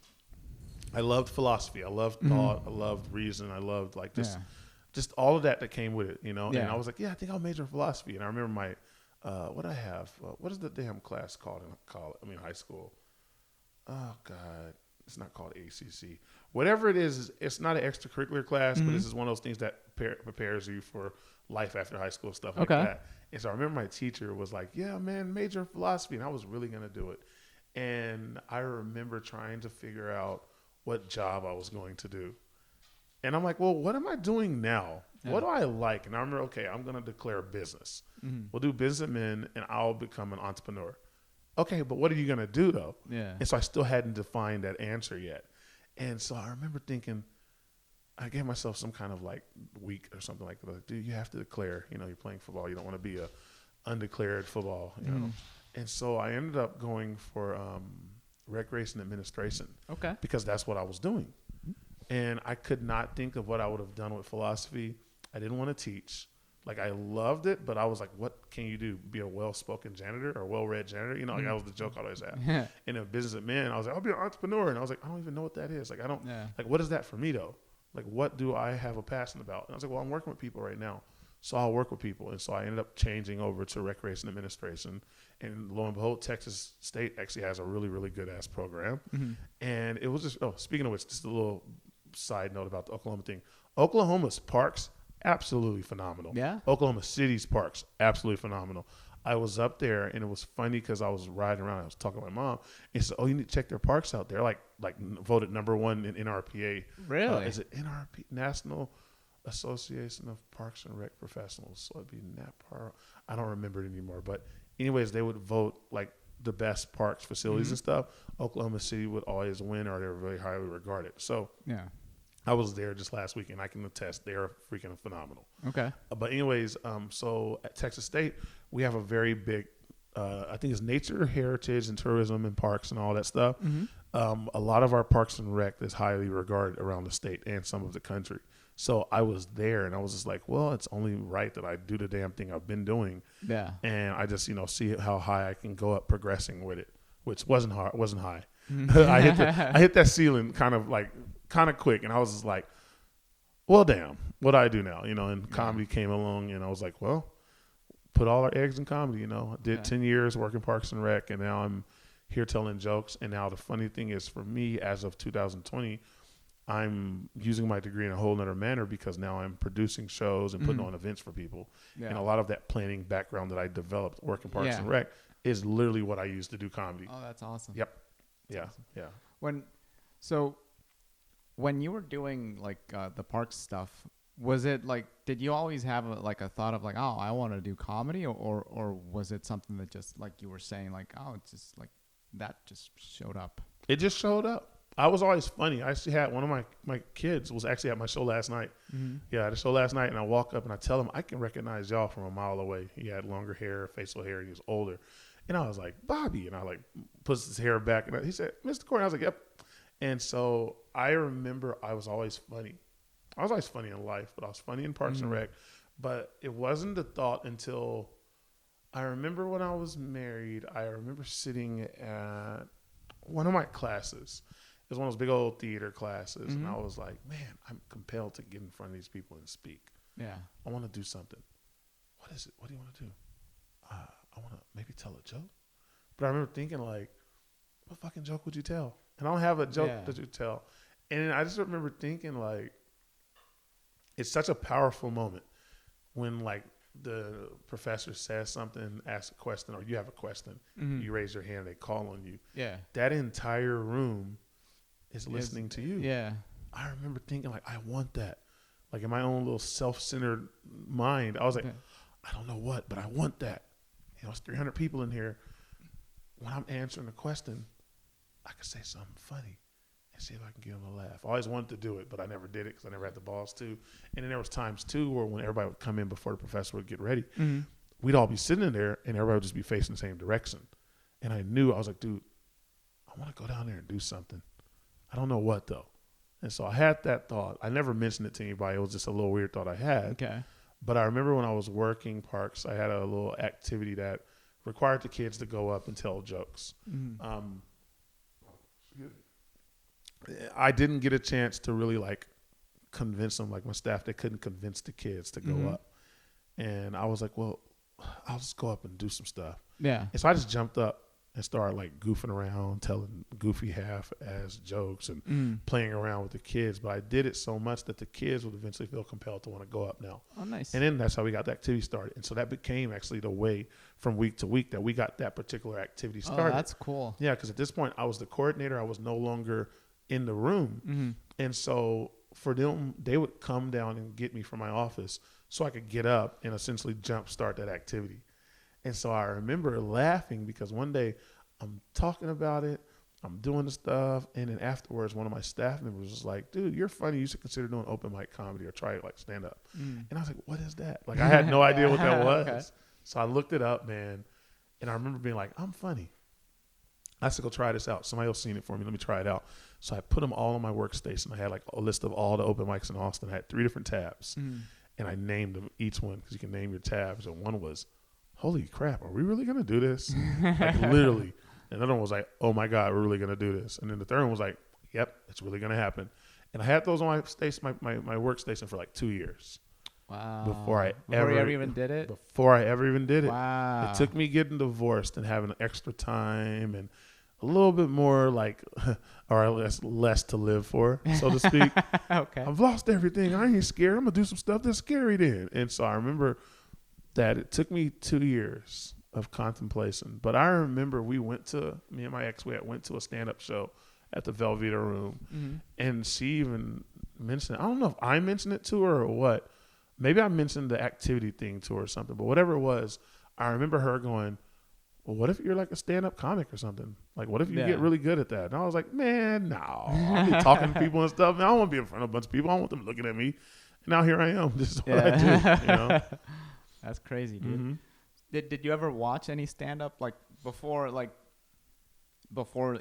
I loved philosophy. I loved thought. I loved reason. I loved like just all of that came with it, you know? Yeah. And I was like, yeah, I think I'll major in philosophy. And I remember my, what I have, what is the damn class called in high school? Oh God, it's not called ACC. Whatever it is, it's not an extracurricular class, but this is one of those things that prepares you for life after high school, stuff like that. And so I remember my teacher was like, yeah, man, major in philosophy. And I was really going to do it. And I remember trying to figure out what job I was going to do. And I'm like, well, what am I doing now? Yeah. What do I like? And I remember, okay, I'm going to declare business. We'll do business admin and I'll become an entrepreneur. Okay, but what are you going to do though? Yeah. And so I still hadn't defined that answer yet. And so I remember thinking, I gave myself some kind of like week or something like that. Like, dude, you have to declare, you know, you're playing football. You don't want to be a undeclared football, you know? And so I ended up going for recreation administration. Okay. Because that's what I was doing. And I could not think of what I would have done with philosophy. I didn't want to teach. Like, I loved it, but I was like, what can you do? Be a well-spoken janitor or well-read janitor? You know, like that was the joke I always had. Yeah. And a business admin, I was like, I'll be an entrepreneur. And I was like, I don't even know what that is. Like, I don't, like, what is that for me though? Like, what do I have a passion about? And I was like, well, I'm working with people right now. So I'll work with people. And so I ended up changing over to recreation administration. And lo and behold, Texas State actually has a really, really good ass program. And it was just, speaking of which, just a little side note about the Oklahoma thing. Oklahoma's parks, absolutely phenomenal. Yeah. Oklahoma City's parks, absolutely phenomenal. I was up there and it was funny because I was riding around. I was talking to my mom and she said, you need to check their parks out. They're like voted #1 in NRPA. Really? Is it NRP, National Association of Parks and Rec Professionals? So it'd be NAPAR. I don't remember it anymore. But anyways, they would vote like the best parks, facilities and stuff. Oklahoma City would always win or they were very highly regarded. So yeah. I was there just last week, and I can attest they are freaking phenomenal. Okay. But anyways, so at Texas State, we have a very big, I think it's nature, heritage, and tourism and parks and all that stuff. A lot of our parks and rec is highly regarded around the state and some of the country. So I was there, and I was just like, well, it's only right that I do the damn thing I've been doing. Yeah. And I just, see how high I can go up progressing with it, which wasn't hard, wasn't high. I hit that ceiling kind of quick, and I was just like, well, damn, what do I do now? And comedy came along, and I was like, well, put all our eggs in comedy. I did 10 years working Parks and Rec, and now I'm here telling jokes. And now the funny thing is, for me, as of 2020, I'm using my degree in a whole nother manner because now I'm producing shows and putting on events for people. Yeah. And a lot of that planning background that I developed working Parks and Rec is literally what I use to do comedy. Oh, that's awesome. Yep. That's awesome. Yeah. So when you were doing like the park stuff, was it like, did you always have a thought of like, oh, I want to do comedy, or was it something that just like you were saying like, oh, it's just like that just showed up? It just showed up. I was always funny. I actually had one of my kids was actually at my show last night. Mm-hmm. Yeah, I had a show last night, and I walk up and I tell him I can recognize y'all from a mile away. He had longer hair, facial hair, and he was older. And I was like, Bobby, and I like puts his hair back, and he said, Mr. Courtney. I was like, yep. And so I remember I was always funny. I was always funny in life, but I was funny in Parks and Rec. But it wasn't the thought until I remember when I was married. I remember sitting at one of my classes. It was one of those big old theater classes, and I was like, man, I'm compelled to get in front of these people and speak. Yeah. I want to do something. What is it? What do you want to do? I want to maybe tell a joke. But I remember thinking, like, what fucking joke would you tell? And I don't have a joke that you tell. And I just remember thinking, like, it's such a powerful moment when, like, the professor says something, asks a question, or you have a question, you raise your hand, they call on you. Yeah. That entire room is listening to you. Yeah. I remember thinking, like, I want that. Like, in my own little self-centered mind, I was like, I don't know what, but I want that. You know, it's 300 people in here. When I'm answering a question, I could say something funny and see if I can get them to laugh. I always wanted to do it, but I never did it because I never had the balls to. And then there was times, too, where when everybody would come in before the professor would get ready, we'd all be sitting in there, and everybody would just be facing the same direction. And I knew, I was like, dude, I want to go down there and do something. I don't know what, though. And so I had that thought. I never mentioned it to anybody. It was just a little weird thought I had. Okay. But I remember when I was working parks, I had a little activity that required the kids to go up and tell jokes. I didn't get a chance to really like convince them, like my staff, they couldn't convince the kids to go up. And I was like, well, I'll just go up and do some stuff. Yeah. And so I just jumped up and started like goofing around, telling goofy half-ass jokes and playing around with the kids. But I did it so much that the kids would eventually feel compelled to want to go up now. Oh, nice. And then that's how we got the activity started. And so that became actually the way from week to week that we got that particular activity started. Oh, that's cool. Yeah, because at this point I was the coordinator. I was no longer in the room. And so for them, they would come down and get me from my office so I could get up and essentially jumpstart that activity. And so I remember laughing because one day I'm talking about it, I'm doing the stuff, and then afterwards one of my staff members was like, dude, you're funny. You should consider doing open mic comedy or try it like stand up. And I was like, what is that? Like I had no idea what that was. Okay. So I looked it up, man, and I remember being like, I'm funny. I said, go try this out. Somebody else seen it for me. Let me try it out. So I put them all on my workstation. I had like a list of all the open mics in Austin. I had 3 different tabs, and I named them each one because you can name your tabs. And one was, holy crap, are we really going to do this? Like literally. And another one was like, oh my God, we're really going to do this. And then the third one was like, yep, it's really going to happen. And I had those on my station, my workstation for like 2 years. Wow. Before I ever even did it? Before I ever even did it. Wow. It took me getting divorced and having extra time and a little bit more like, or less to live for, so to speak. Okay. I've lost everything. I ain't scared. I'm going to do some stuff that's scary then. And so I remember that it took me 2 years of contemplation. But I remember me and my ex, we went to a stand-up show at the Velveeta Room. And she even mentioned it. I don't know if I mentioned it to her or what. Maybe I mentioned the activity thing to her or something. But whatever it was, I remember her going, well, what if you're like a stand-up comic or something? Like, what if you get really good at that? And I was like, man, no. I'll be talking to people and stuff. Man, I don't want to be in front of a bunch of people. I don't want them looking at me. And now here I am. This is what I do, you know? That's crazy, dude. Did you ever watch any stand-up, like, before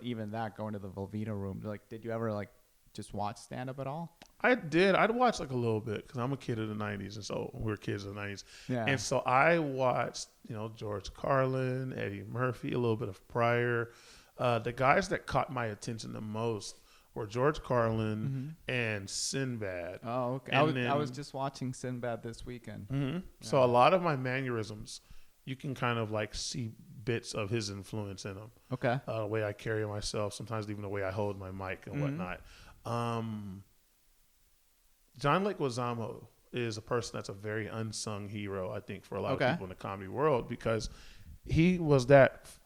even that, going to the Velveeta Room? Like, did you ever, like, just watch stand-up at all? I did. I'd watch, like, a little bit because I'm a kid of the 90s, and so we were kids of the 90s. Yeah. And so I watched, George Carlin, Eddie Murphy, a little bit of Pryor. The guys that caught my attention the most were George Carlin and Sinbad. Oh, okay. I was just watching Sinbad this weekend. Yeah. So a lot of my mannerisms, you can kind of like see bits of his influence in them. Okay. The way I carry myself, sometimes even the way I hold my mic and whatnot. John Leguizamo is a person that's a very unsung hero, I think, for a lot of people in the comedy world, because he was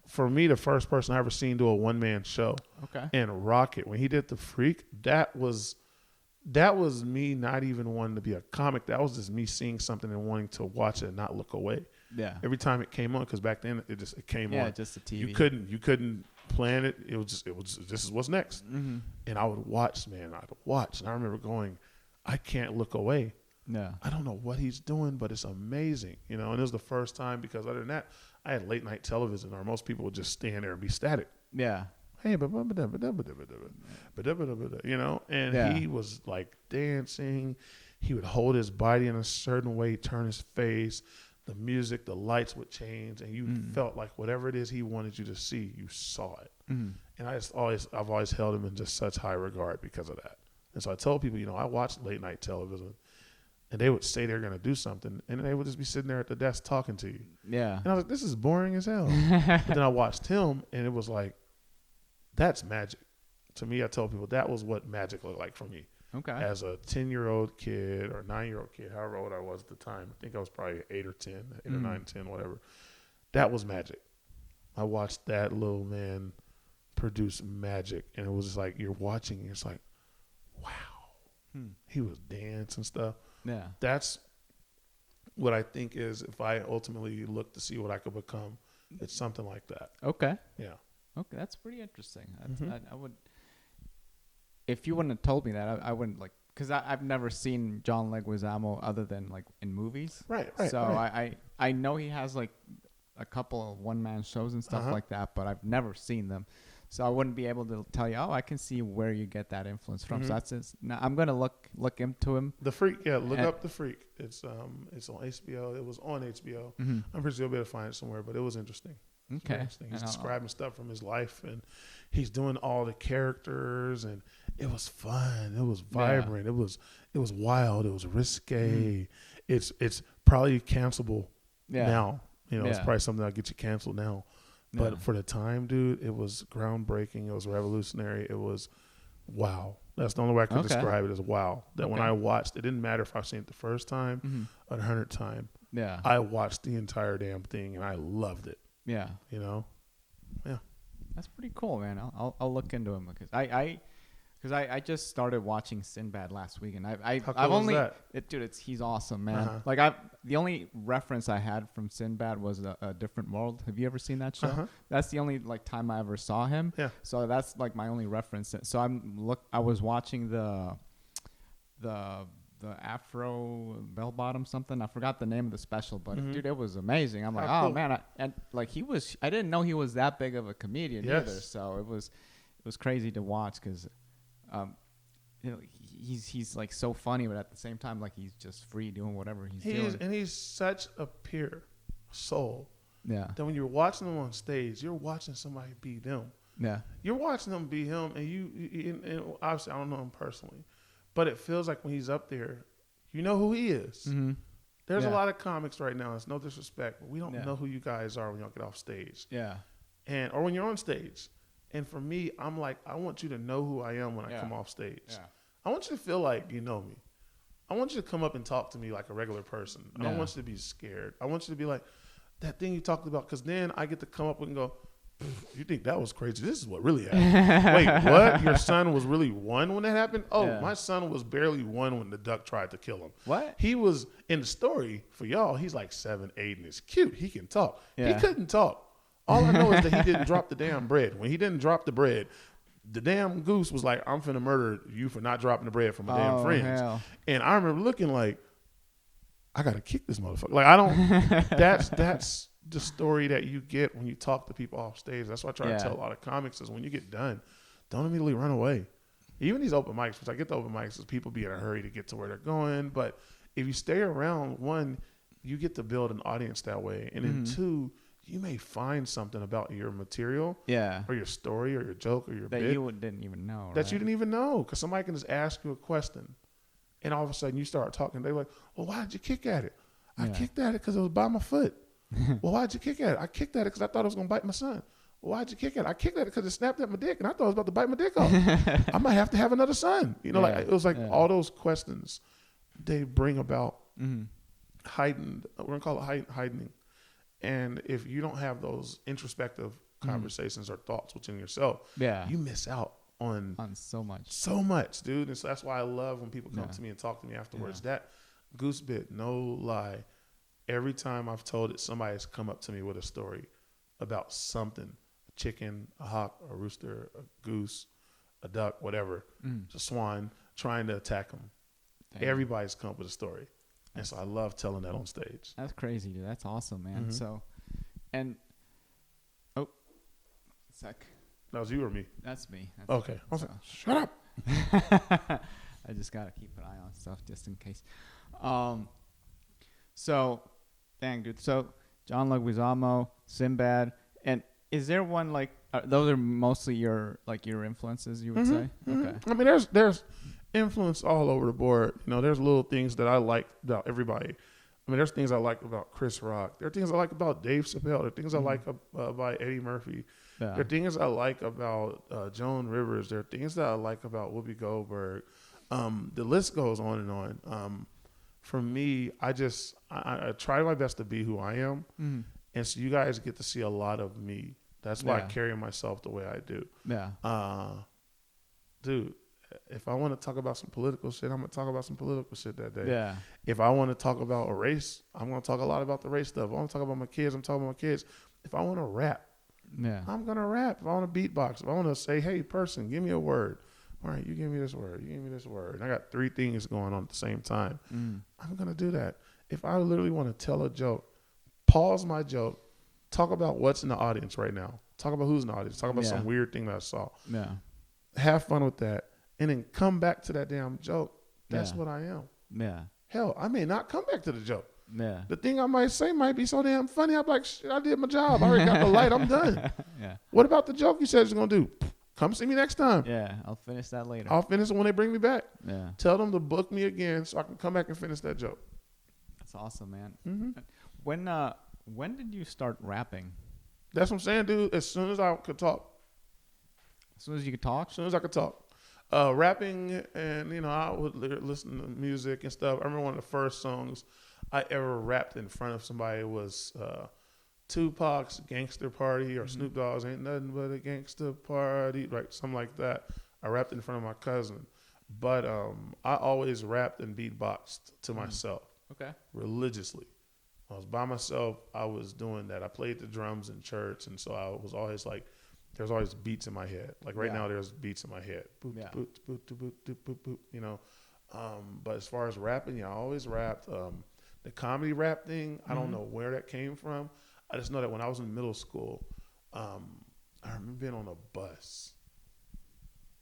for me, the first person I ever seen do a one-man show. Okay. And rock it. When he did The Freak, that was that was me not even wanting to be a comic. That was just me seeing something and wanting to watch it and not look away. Yeah. Every time it came on, because back then it came on. Yeah, just the TV. You couldn't plan it. It was this is what's next. Mm-hmm. And I would watch, man. I'd watch, and I remember going, I can't look away. Yeah. I don't know what he's doing, but it's amazing, you know. And it was the first time, because other than that, I had late night television, or most people would just stand there and be static. Yeah. Hey, you know, and he was like dancing. He would hold his body in a certain way, turn his face. The music, the lights would change, and you felt like whatever it is he wanted you to see, you saw it. And I've always held him in just such high regard because of that. And so I told people, you know, I watched late night television, and they would say they're going to do something, and they would just be sitting there at the desk talking to you. Yeah. And I was like, this is boring as hell. But then I watched him, and it was like, that's magic. To me, I told people that was what magic looked like for me. Okay. As a 10-year-old kid or 9-year-old kid, however old I was at the time, I think I was probably 8 or 10, 8 or 9, 10, whatever. That was magic. I watched that little man produce magic, and it was just like you're watching, and it's like, wow. He was dancing and stuff. Yeah. That's what I think is, if I ultimately look to see what I could become, it's something like that. Okay. Yeah. Okay, that's pretty interesting. I would, if you wouldn't have told me that, I wouldn't like, because I've never seen John Leguizamo other than like in movies. Right. So I know he has like a couple of one-man shows and stuff like that, but I've never seen them. So I wouldn't be able to tell you, oh, I can see where you get that influence from. So that's just, now I'm gonna look into him. The Freak, yeah, look up The Freak. It's on HBO. It was on HBO. I'm pretty sure you'll be able to find it somewhere, but it was interesting. Okay. He's describing stuff from his life, and he's doing all the characters, and it was fun. It was vibrant. It was wild. It was risque. It's probably cancelable now. You know, it's probably something that'll get you canceled now. But for the time, dude, it was groundbreaking. It was revolutionary. It was wow. That's the only way I could describe it, as wow. That when I watched, it didn't matter if I've seen it the first time or the 100th time. Yeah. I watched the entire damn thing, and I loved it. Yeah. You know? Yeah. That's pretty cool, man. I'll look into him, because I just started watching Sinbad last week, and I've only he's awesome, man. Like the only reference I had from Sinbad was a Different World. Have you ever seen that show? That's the only like time I ever saw him. Yeah. So that's like my only reference. So I was watching the Afro Bell Bottom something. I forgot the name of the special, but dude, it was amazing. I'm like, cool. Man, I didn't know he was that big of a comedian either. So it was crazy to watch, because you know, he's like so funny, but at the same time, like he's just free doing whatever he's doing. And he's such a pure soul. Yeah. That when you're watching him on stage, you're watching somebody be them. Yeah. You're watching them be him, and obviously I don't know him personally, but it feels like when he's up there, you know who he is. There's a lot of comics right now. It's no disrespect, but we don't know who you guys are when y'all get off stage. Yeah. Or when you're on stage. And for me, I'm like, I want you to know who I am when I come off stage. Yeah. I want you to feel like you know me. I want you to come up and talk to me like a regular person. I don't want you to be scared. I want you to be like, that thing you talked about, because then I get to come up and go, you think that was crazy? This is what really happened. Wait, what? Your son was really 1 when that happened? Oh, my son was barely 1 when the duck tried to kill him. What? He was, in the story, for y'all, he's like 7, 8, and it's cute. He can talk. Yeah. He couldn't talk. All I know is that he didn't drop the damn bread. When he didn't drop the bread, the damn goose was like, I'm finna murder you for not dropping the bread for my damn friends. Hell. And I remember looking like, I gotta kick this motherfucker. Like, I don't, that's the story that you get when you talk to people off stage. That's what I try to tell a lot of comics, is when you get done, don't immediately run away. Even these open mics, which I get the open mics, is people be in a hurry to get to where they're going. But if you stay around, 1, you get to build an audience that way. And then 2, you may find something about your material, or your story, or your joke, or your that bit you didn't even know. That you didn't even know, because somebody can just ask you a question, and all of a sudden you start talking. They're like, "Well, why did you kick at it?" I kicked at it because it was by my foot. Well, why'd you kick at it? I kicked at it because I thought it was gonna bite my son. Well, why'd you kick at it? I kicked at it because it snapped at my dick, and I thought it was about to bite my dick off. I might have to have another son. You know, like it was like all those questions they bring about heightened. We're gonna call it heightening. And if you don't have those introspective conversations or thoughts within yourself, you miss out. on so much. so much, dude. And so that's why I love when people come Yeah. to me and talk to me afterwards. Yeah. That goose bit, no lie. Every time I've told it, somebody has come up to me with a story about something: a chicken, a hawk, a rooster, a goose, a duck, whatever, a swan, trying to attack them. Dang. Everybody's come up with a story. And so I love telling that on stage. That's crazy, dude. That's awesome, man. Mhm. So, and sec. That was you or me? That's me. That's Okay. I was so. like, shut up. I just gotta keep an eye on stuff just in case. So, dang, dude. So, John Leguizamo, Sinbad, and is there one like those are mostly your influences? You would say. Okay. I mean, there's influence all over the board. You know, there's little things that I like about everybody. I mean, there's things I like about Chris Rock. There are things I like about Dave Chappelle. There are things I like by Eddie Murphy. Yeah. There are things I like about Joan Rivers. There are things that I like about Whoopi Goldberg. The list goes on and on. For me, I try my best to be who I am. Mm-hmm. And so you guys get to see a lot of me. That's why I Yeah. carry myself the way I do. Yeah. Dude, if I want to talk about some political shit, I'm going to talk about some political shit that day. Yeah. If I want to talk about a race, I'm going to talk a lot about the race stuff. If I want to talk about my kids, I'm talking about my kids. If I want to rap, Yeah. I'm going to rap. If I want to beatbox, if I want to say, hey, person, give me a word. All right, you give me this word. You give me this word. And I got 3 things going on at the same time. I'm going to do that. If I literally want to tell a joke, pause my joke, talk about what's in the audience right now. Talk about who's in the audience. Talk about some weird thing that I saw. Yeah. Have fun with that. And then come back to that damn joke. That's Yeah. what I am. Yeah. Hell, I may not come back to the joke. Yeah. The thing I might say might be so damn funny. I'm like, shit, I did my job. I already got the light. I'm done. Yeah. What about the joke you said you're going to do? Come see me next time. Yeah. I'll finish that later. I'll finish it when they bring me back. Yeah. Tell them to book me again so I can come back and finish that joke. That's awesome, man. Mm-hmm. When did you start rapping? That's what I'm saying, dude. As soon as I could talk. As soon as you could talk? As soon as I could talk. Rapping, and, you know, I would listen to music and stuff. I remember one of the first songs I ever rapped in front of somebody was Tupac's Gangster Party or Snoop Dogg's Ain't Nothing But a Gangster Party, like something like that. I rapped in front of my cousin. But I always rapped and beatboxed to myself Okay. religiously. When I was by myself, I was doing that. I played the drums in church, and so I was always like, there's always beats in my head. Like right now, there's beats in my head. Boop, Yeah. boop, boop, boop, boop, boop, boop, you know. But as far as rapping, yeah, I always rapped. The comedy rap thing, I don't know where that came from. I just know that when I was in middle school, I remember being on a bus,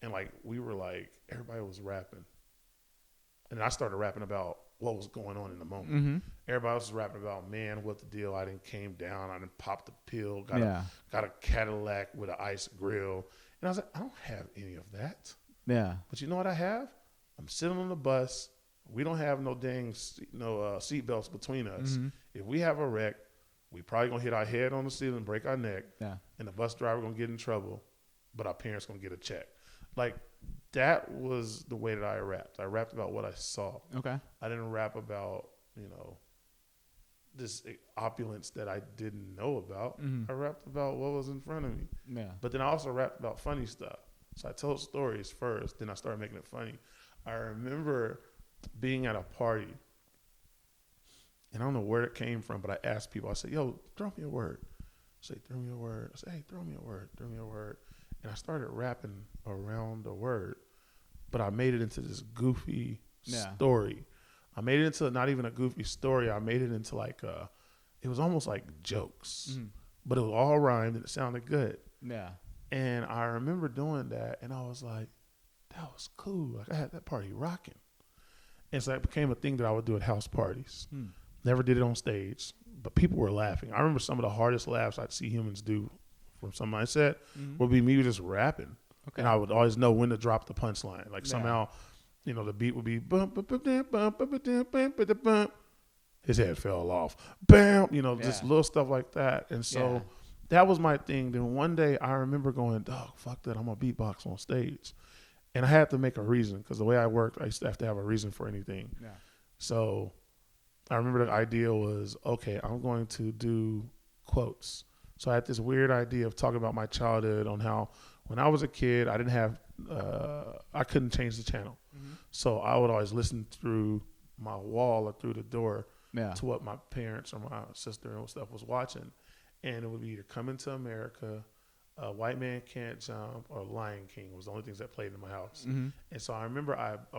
and like we were like, everybody was rapping, and I started rapping about what was going on in the moment. Mm-hmm. Everybody else was rapping about, man, what the deal? I didn't came down, I didn't pop the pill, got a Cadillac with an ice grill, and I was like, I don't have any of that. Yeah. But you know what I have? I'm sitting on the bus. We don't have no dang seat belts between us. If we have a wreck, we probably gonna hit our head on the ceiling, break our neck, and the bus driver gonna get in trouble, but our parents gonna get a check. Like, that was the way that I rapped. I rapped about what I saw. Okay. I didn't rap about, you know, this opulence that I didn't know about. I rapped about what was in front of me. Yeah. But then I also rapped about funny stuff. So I told stories first, then I started making it funny. I remember being at a party, and I don't know where it came from, but I asked people, I said, yo, throw me a word. I say, throw me a word. I said, hey, throw me a word, throw me a word. And I started rapping around the word, but I made it into this goofy story. I made it into not even a goofy story. I made it into like it was almost like jokes, but it was all rhymed and it sounded good. Yeah. And I remember doing that, and I was like, that was cool. Like, I had that party rocking. And so that became a thing that I would do at house parties. Never did it on stage, but people were laughing. I remember some of the hardest laughs I'd see humans do from something I said would be me just rapping. Okay. And I would always know when to drop the punchline. Like somehow, you know, the beat would be bump, bump, bump, bump, bump, bump, bump, bump, bump. His head fell off. Bam! You know, just little stuff like that. And so that was my thing. Then one day I remember going, dog, fuck that. I'm going to beatbox on stage. And I had to make a reason because the way I worked, I used to have to have a reason for anything. Yeah. So I remember the idea was, okay, I'm going to do quotes. So I had this weird idea of talking about my childhood on how when I was a kid, I didn't have I couldn't change the channel. So I would always listen through my wall or through the door to what my parents or my sister and stuff was watching. And it would be either Coming to America, White Man Can't Jump, or Lion King was the only things that played in my house. And so I remember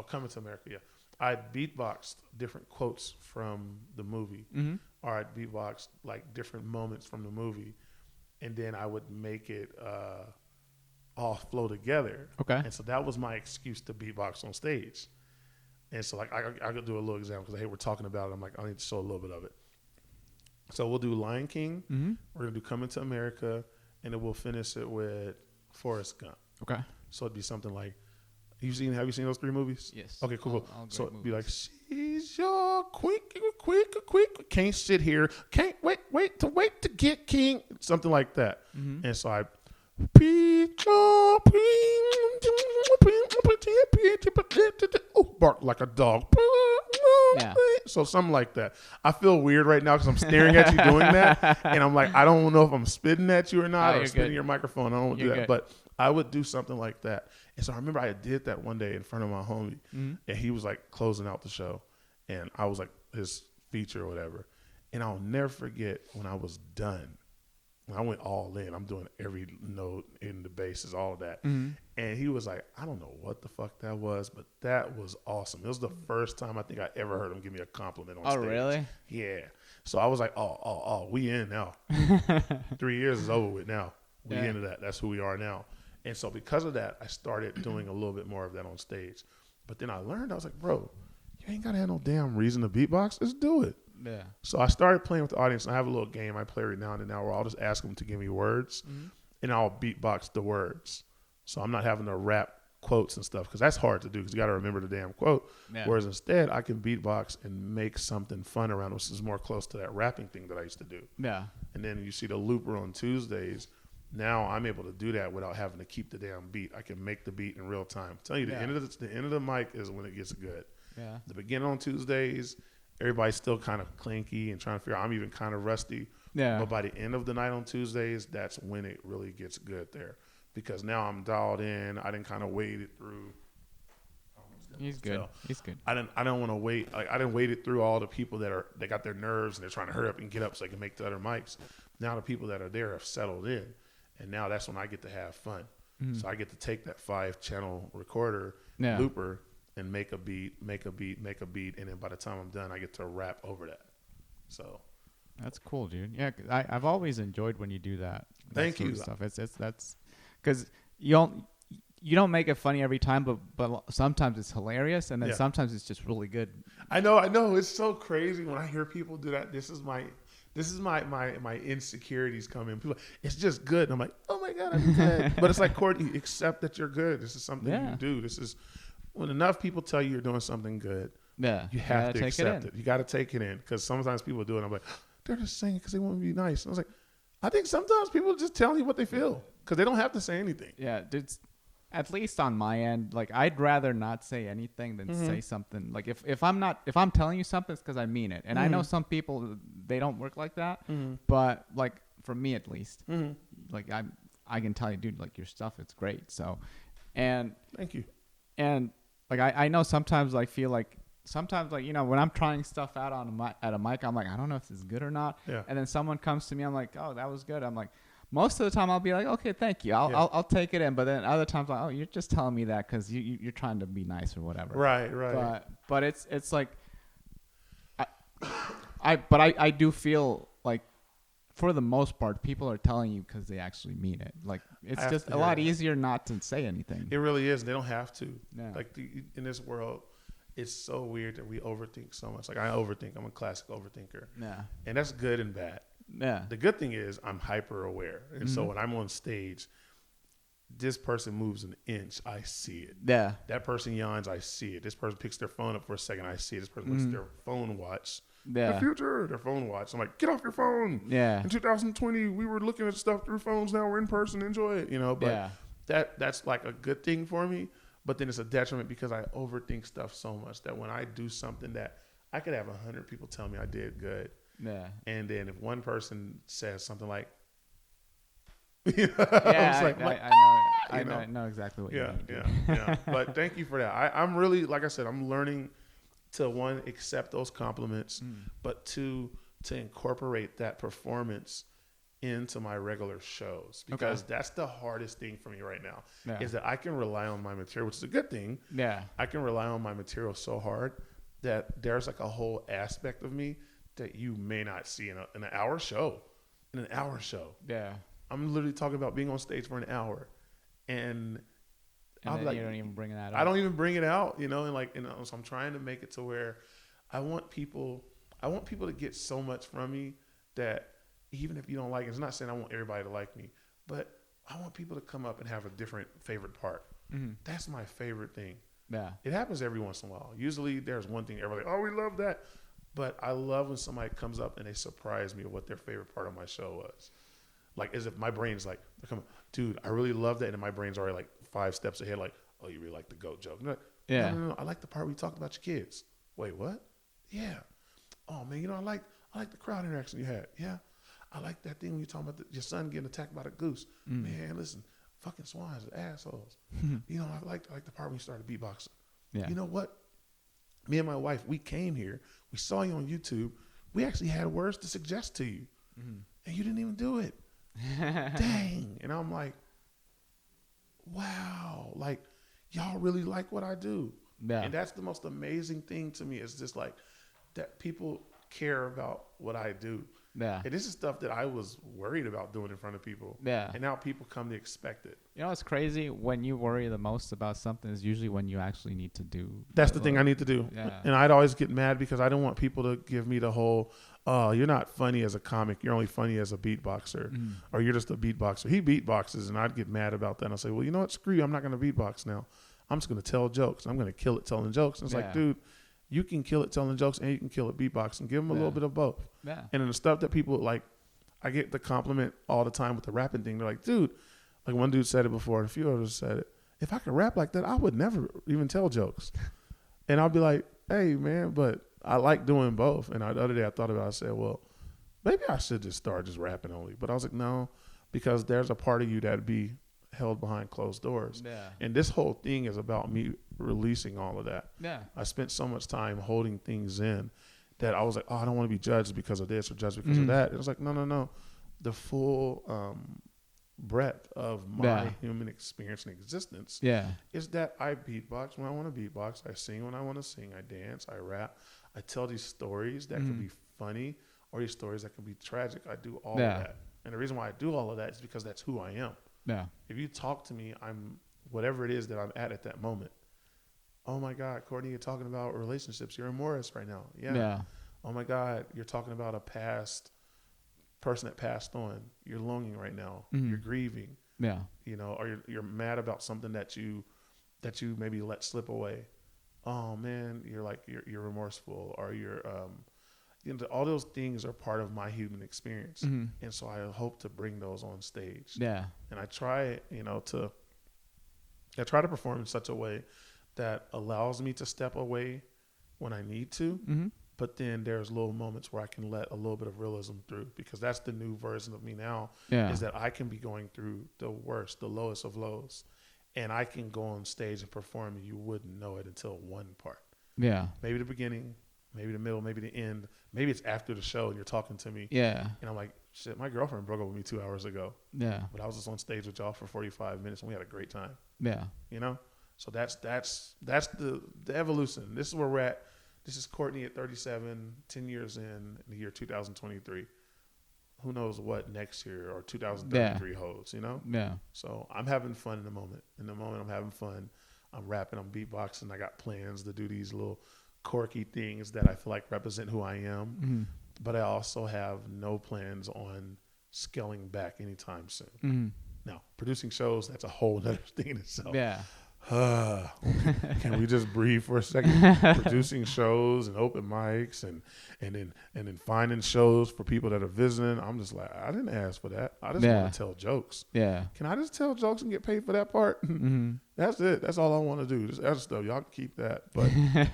Coming to America, I beatboxed different quotes from the movie, or I'd beatbox like different moments from the movie, and then I would make it all flow together. Okay. And so that was my excuse to beatbox on stage. And so like I could do a little example because we're talking about it. I'm like, I need to show a little bit of it. So we'll do Lion King. We're gonna do Coming to America, and then we'll finish it with Forrest Gump. Okay. So it'd be something like, have you seen those 3 movies? Yes. Okay, cool. All So great it'd be like, movies. she's your quick, can't sit here, can't wait to get king, something like that. And so I, bark like a dog. Yeah. So something like that. I feel weird right now because I'm staring at you doing that, and I'm like, I don't know if I'm spitting at you or not, or spitting your microphone. I don't want to do that, good. but I would do something like that. And so I remember I did that one day in front of my homie, and he was like closing out the show, and I was like his feature or whatever. And I'll never forget when I was done. I went all in. I'm doing every note in the basses, all of that. And he was like, I don't know what the fuck that was, but that was awesome. It was the first time I think I ever heard him give me a compliment on stage. Oh, really? Yeah. So I was like, we in now. 3 years is over with now. We into that. That's who we are now. And so because of that, I started doing a little bit more of that on stage. But then I learned, I was like, bro, you ain't got to have no damn reason to beatbox. Let's do it. Yeah. So I started playing with the audience. And I have a little game I play every now and then now where I'll just ask them to give me words, and I'll beatbox the words. So I'm not having to rap quotes and stuff because that's hard to do because you got to remember the damn quote. Yeah. Whereas instead, I can beatbox and make something fun around, which is more close to that rapping thing that I used to do. Yeah. And then you see the looper on Tuesdays. Now I'm able to do that without having to keep the damn beat. I can make the beat in real time. I'm telling you, the end of the mic is when it gets good. Yeah. The beginning on Tuesdays, everybody's still kind of clanky and trying to figure out. I'm even kind of rusty. Yeah. But by the end of the night on Tuesdays, that's when it really gets good there. Because now I'm dialed in. I didn't kind of wade it through. He's good. He's good. I don't want to wait. Like I didn't wade it through all the people they got their nerves and they're trying to hurry up and get up so they can make the other mics. Now the people that are there have settled in. And now that's when I get to have fun. So I get to take that 5-channel recorder looper and make a beat. And then by the time I'm done, I get to rap over that. So That's cool, dude. Yeah, 'cause I've always enjoyed when you do that. Thank sort you. of stuff. That's because you don't make it funny every time, but sometimes it's hilarious, and then sometimes it's just really good. I know. It's so crazy when I hear people do that. This is my insecurities come in. People, it's just good. And I'm like, oh my God, I'm good. But it's like, Courtney, accept that you're good. This is something you do. This is when enough people tell you you're doing something good. Yeah, you have to accept it. You got to take it in because sometimes people do it. And I'm like, they're just saying it because they want to be nice. And I was like, I think sometimes people just tell you what they feel because they don't have to say anything. Yeah, it's at least on my end. Like, I'd rather not say anything than say something. Like, if I'm telling you something, it's because I mean it. And I know some people, they don't work like that. But like for me at least, like I can tell you, dude, like your stuff, it's great. So, and thank you. And like I know sometimes I feel like. Sometimes, like, you know, when I'm trying stuff out at a mic, I'm like, I don't know if this is good or not. Yeah. And then someone comes to me, I'm like, oh, that was good. I'm like, most of the time I'll be like, okay, thank you. I'll take it in. But then other times, like, oh, you're just telling me that because you're trying to be nice or whatever. Right. But it's like, I do feel like for the most part, people are telling you because they actually mean it. Like, it's just a lot easier not to say anything. It really is. They don't have to. Yeah. Like in this world. It's so weird that we overthink so much. Like I overthink. I'm a classic overthinker. Yeah. And that's good and bad. Yeah. The good thing is I'm hyper aware. And so when I'm on stage, this person moves an inch, I see it. Yeah. That person yawns, I see it. This person picks their phone up for a second, I see it. This person looks at their phone watch. Yeah. The future, their phone watch. I'm like, get off your phone. Yeah. In 2020, we were looking at stuff through phones. Now we're in person. Enjoy it. You know, but that's like a good thing for me. But then it's a detriment because I overthink stuff so much that when I do something that I could have 100 people tell me I did good. Yeah. And then if one person says something like, I know. I know exactly what you mean. Yeah. But thank you for that. I'm really, like I said, I'm learning to, one, accept those compliments, but two, to incorporate that performance into my regular shows, because that's the hardest thing for me right now, is that I can rely on my material, which is a good thing. Yeah. I can rely on my material so hard that there's like a whole aspect of me that you may not see in an hour show. In an hour show. Yeah. I'm literally talking about being on stage for an hour, and I'll be then like, you don't even bring that up. I don't even bring it out, and so I'm trying to make it to where I want people to get so much from me that even if you don't like it, it's not saying I want everybody to like me, but I want people to come up and have a different favorite part. That's my favorite thing. Yeah. It happens every once in a while. Usually there's one thing everybody, oh, we love that. But I love when somebody comes up and they surprise me with what their favorite part of my show was. Like, as if my brain's like, dude, I really love that. And my brain's already like 5 steps ahead, like, oh, you really like the goat joke. Like, yeah. No, I like the part where you talked about your kids. Wait, what? Yeah. Oh, man, I like the crowd interaction you had. Yeah. I like that thing when you talking about your son getting attacked by the goose. Man, listen, fucking swines are assholes. I like the part when you started beatboxing. Yeah. You know what? Me and my wife, we came here. We saw you on YouTube. We actually had words to suggest to you. And you didn't even do it. Dang. And I'm like, wow. Like, y'all really like what I do. Yeah. And that's the most amazing thing to me, is just like that people care about what I do. Yeah. And this is stuff that I was worried about doing in front of people. Yeah. And now people come to expect it. You know what's crazy? When you worry the most about something is usually when you actually need to do. That's the thing I need to do. Yeah. And I'd always get mad because I don't want people to give me the whole, oh, you're not funny as a comic. You're only funny as a beatboxer. Or you're just a beatboxer. He beatboxes, and I'd get mad about that. And I'll say, well, you know what? Screw you. I'm not going to beatbox now. I'm just going to tell jokes. I'm going to kill it telling jokes. And it's like, dude, you can kill it telling jokes and you can kill it beatboxing. Give them a little bit of both. Yeah. And then the stuff that people like, I get the compliment all the time with the rapping thing. They're like, dude, like one dude said it before, and a few others said it. If I could rap like that, I would never even tell jokes. And I'll be like, hey, man, but I like doing both. And the other day I thought about it. I said, well, maybe I should just start just rapping only. But I was like, no, because there's a part of you that'd be held behind closed doors. Yeah. And this whole thing is about me releasing all of that. Yeah. I spent so much time holding things in that I was like, oh, I don't want to be judged because of this or judged because of that. It was like, no. The full breadth of my human experience and existence is that I beatbox when I want to beatbox. I sing when I want to sing. I dance. I rap. I tell these stories that can be funny or these stories that can be tragic. I do all of that. And the reason why I do all of that is because that's who I am. Yeah. If you talk to me, I'm whatever it is that I'm at that moment. Oh my God, Courtney, you're talking about relationships. You're in Morris right now. Yeah. Oh my God, you're talking about a past person that passed on. You're longing right now. You're grieving. Yeah. Or you're mad about something that you maybe let slip away. Oh man, you're remorseful, or you're all those things are part of my human experience. And so I hope to bring those on stage. Yeah. And I try, to perform in such a way that allows me to step away when I need to. But then there's little moments where I can let a little bit of realism through, because that's the new version of me now, is that I can be going through the worst, the lowest of lows, and I can go on stage and perform and you wouldn't know it until one part. Yeah. Maybe the beginning, maybe the middle, maybe the end. Maybe it's after the show and you're talking to me. Yeah. And I'm like, shit, my girlfriend broke up with me 2 hours ago. Yeah. But I was just on stage with y'all for 45 minutes and we had a great time. Yeah. So that's the evolution. This is where we're at. This is Courtney at 37, 10 years in the year 2023. Who knows what next year or 2033 holds, Yeah. So I'm having fun in the moment. In the moment, I'm having fun. I'm rapping, I'm beatboxing. I got plans to do these little quirky things that I feel like represent who I am. But I also have no plans on scaling back anytime soon. Now, producing shows, that's a whole other thing in itself. Yeah. Can we just breathe for a second? Producing shows and open mics and then finding shows for people that are visiting. I'm just like, I didn't ask for that. I just want to tell jokes. Yeah. Can I just tell jokes and get paid for that part? That's it. That's all I want to do. This other stuff, y'all can keep that. But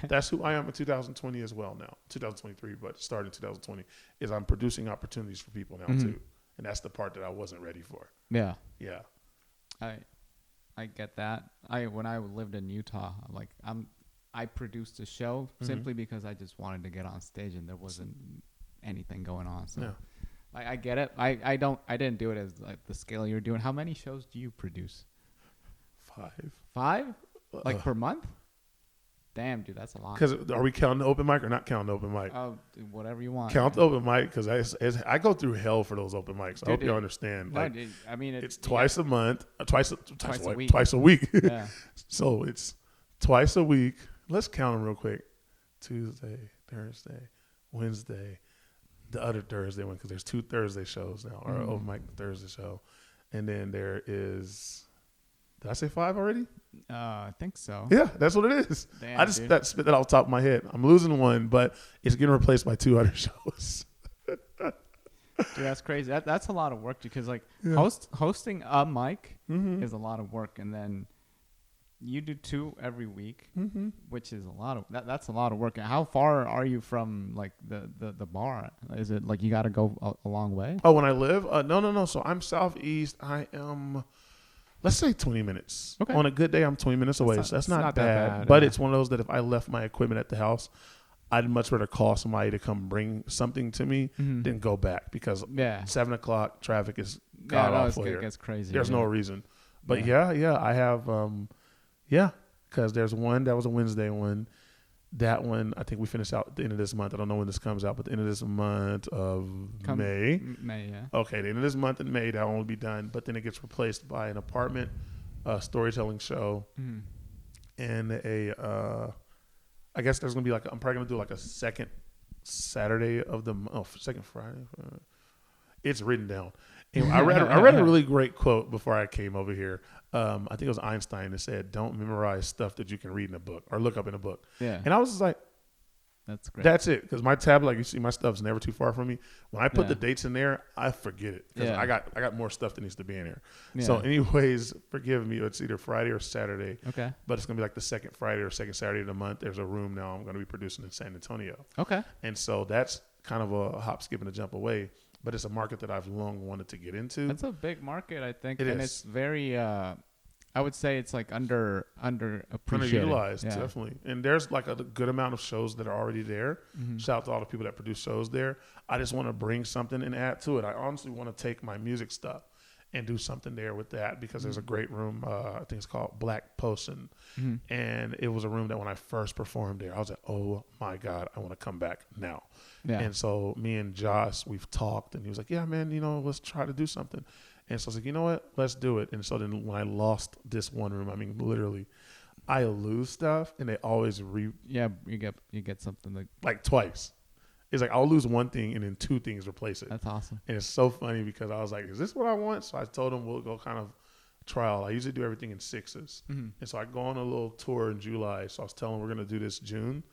that's who I am in 2020 as well now. 2023, but starting 2020 is I'm producing opportunities for people now too. And that's the part that I wasn't ready for. Yeah. Yeah. All right. I get that. When I lived in Utah, like I produced a show simply because I just wanted to get on stage and there wasn't anything going on. So I get it. I didn't do it as like the scale you're doing. How many shows do you produce? 5. 5? Like per month? Damn, dude, that's a lot. Because are we counting the open mic or not counting the open mic? Oh, whatever you want. Count the open mic because I go through hell for those open mics. I hope you understand. No, Like, dude, I mean, it's twice a month, twice a week. Twice a week. Yeah. So it's twice a week. Let's count them real quick. Tuesday, Thursday, Wednesday, the other Thursday one because there's 2 Thursday shows now, or open mic Thursday show, and then there is. Did I say 5 already? I think so. Yeah, that's what it is. Damn, I just dude. spit that off the top of my head. I'm losing one, but it's getting replaced by 2 other shows. Dude, that's crazy. That's a lot of work because like Yeah. hosting a mic is a lot of work, and then you do 2 every week, which is a lot of that's a lot of work. How far are you from like the bar? Is it like you got to go a long way? Oh, when I live? No. So I'm southeast. I am, let's say 20 minutes. Okay. On a good day, I'm 20 minutes away. So that's not that bad. bad, But yeah. it's one of those that if I left my equipment at the house, I'd much rather call somebody to come bring something to me than go back because Yeah. 7 o'clock traffic is Yeah, god no, awful it here. gets crazy. There's no reason. But yeah, I have, because there's one that was a Wednesday one. That one, I think we finish out at the end of this month. I don't know when this comes out, but the end of this month of May. May, yeah. Okay, the end of this month in May, that one will be done. But then it gets replaced by an apartment storytelling show and I guess there's going to be I'm probably going to do like a second Saturday of the second Friday. It's written down. Anyway, I read a really great quote before I came over here. I think it was Einstein that said, "Don't memorize stuff that you can read in a book or look up in a book." Yeah. And I was just like, That's great. that's it. Because my tablet, like you see, my stuff's never too far from me. When I put Yeah. the dates in there, I forget it because Yeah. I got more stuff that needs to be in there. Yeah. So, anyways, forgive me. It's either Friday or Saturday, Okay. but it's gonna be like the second Friday or second Saturday of the month. There's a room now I'm gonna be producing in San Antonio, Okay. and so that's kind of a hop, skip, and a jump away. But it's a market that I've long wanted to get into. That's a big market, I think, It and is. it's very. I would say it's like underappreciated. Underutilized, Yeah. definitely. And there's like a good amount of shows that are already there. Shout out to all the people that produce shows there. I just want to bring something and add to it. I honestly want to take my music stuff and do something there with that because there's a great room. I think it's called Black Potion. And it was a room that when I first performed there, I was like, oh my God, I want to come back now. Yeah. And so me and Josh, we've talked and he was like, yeah, man, let's try to do something. And so I was like, you know what? Let's do it. And so then when I lost this one room, I mean, literally, I lose stuff and they always Yeah, you get something like twice. It's like I'll lose one thing and then 2 things replace it. that's awesome. And it's so funny because I was like, is this what I want? So I told him we'll go kind of trial. I usually do everything in 6s. And so I go on a little tour in July. So I was telling him we're going to do this June.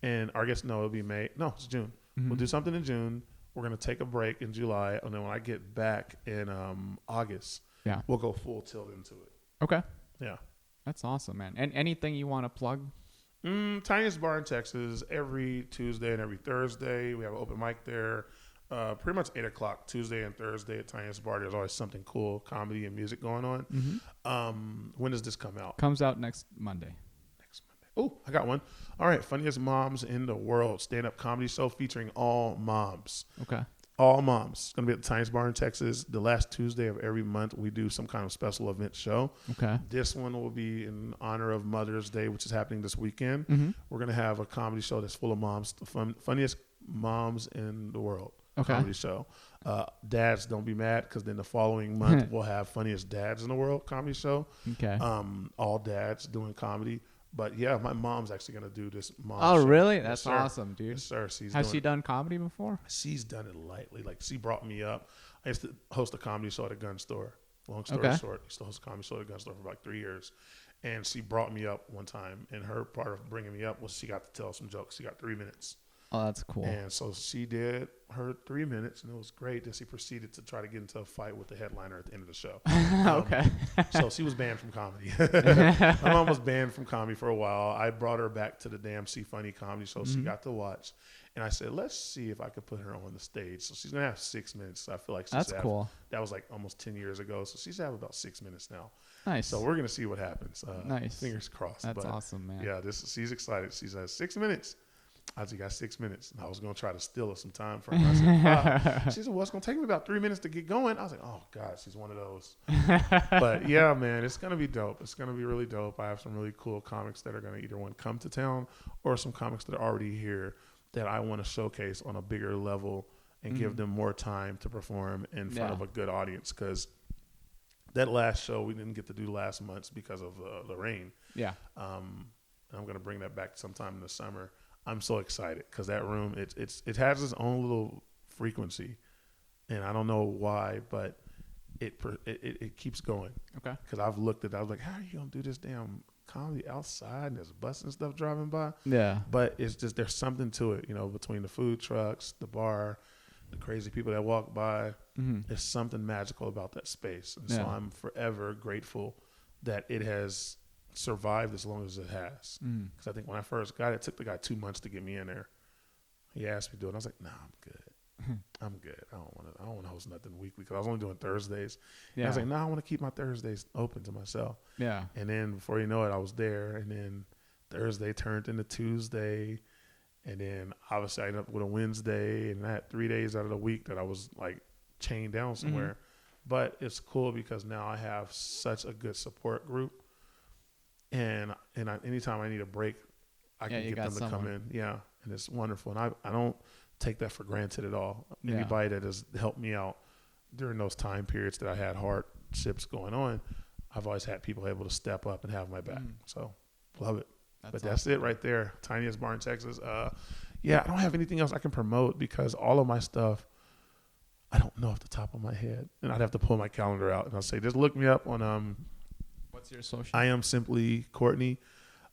And I guess, no, it'll be May. No, it's June. We'll do something in June. We're going to take a break in July. And then when I get back in August, Yeah. we'll go full tilt into it. Okay. Yeah. That's awesome, man. And anything you want to plug? Tiniest Bar in Texas every Tuesday and every Thursday. We have an open mic there. Pretty much 8 o'clock Tuesday and Thursday at Tiniest Bar. There's always something cool, comedy and music going on. When does this come out? Comes out next Monday. Oh, I got one. All right. Funniest Moms in the World. Stand-up comedy show featuring all moms. Okay. All moms. It's going to be at the Tiniest Bar in Texas. The last Tuesday of every month, we do some kind of special event show. Okay. This one will be in honor of Mother's Day, which is happening this weekend. We're going to have a comedy show that's full of moms, the funniest moms in the world. Okay. Comedy show. Dads, don't be mad because then the following month we'll have funniest dads in the world comedy show. Okay. All dads doing comedy. But yeah, my mom's actually going to do this mom Oh, show. really? Yes, That's sir. awesome, dude. Yes, sir. Has she done comedy before? She's done it lightly. Like, she brought me up. I used to host a comedy show at a gun store. Long story Okay. short, I used to host a comedy show at a gun store for like 3 years. And she brought me up one time. And her part of bringing me up was she got to tell some jokes. She got 3 minutes. Oh, that's cool. And so she did her 3 minutes, and it was great. Then she proceeded to try to get into a fight with the headliner at the end of the show. Okay. So she was banned from comedy. My mom was banned from comedy for a while. I brought her back to the damn See Funny comedy show. She got to watch. And I said, let's see if I could put her on the stage. So she's gonna have 6 minutes. So I feel like That's cool. That was like almost 10 years ago. So she's have about 6 minutes now. Nice. So we're gonna see what happens. Nice. Fingers crossed. That's awesome, man. Yeah, she's excited. She says 6 minutes. I just got 6 minutes. And I was gonna try to steal her some time from her. I said, 5. She said, well, it's gonna take me about 3 minutes to get going. I was like, oh God, she's one of those. But yeah, man, it's gonna be dope. It's gonna be really dope. I have some really cool comics that are gonna either one come to town or some comics that are already here that I want to showcase on a bigger level and give them more time to perform in front of a good audience. Because that last show we didn't get to do last month because of the rain. Yeah. I'm gonna bring that back sometime in the summer. I'm so excited because that room it has its own little frequency, and I don't know why, but it keeps going. Okay. Because I've looked at it, I was like, how are you gonna do this damn comedy outside and there's bus and stuff driving by? Yeah. But it's just there's something to it, between the food trucks, the bar, the crazy people that walk by. There's something magical about that space, and so I'm forever grateful that it has survived as long as it has. Because I think when I first got it, took the guy 2 months to get me in there. He asked me to do it. And I was like, nah, I'm good. I'm good. I don't want to host nothing weekly because I was only doing Thursdays. Yeah. I was like, nah, I want to keep my Thursdays open to myself. Yeah. And then before you know it, I was there. And then Thursday turned into Tuesday. And then obviously I ended up with a Wednesday. And I had 3 days out of the week that I was like chained down somewhere. But it's cool because now I have such a good support group. And anytime I need a break, I can get them to come in. Yeah, and it's wonderful. And I don't take that for granted at all. Anybody that has helped me out during those time periods that I had hardships going on, I've always had people able to step up and have my back. So, love it. That's it right there. Tiniest Bar in Texas. I don't have anything else I can promote because all of my stuff, I don't know off the top of my head. And I'd have to pull my calendar out. And I'll say, just look me up on what's your social? I am Symply Courtney.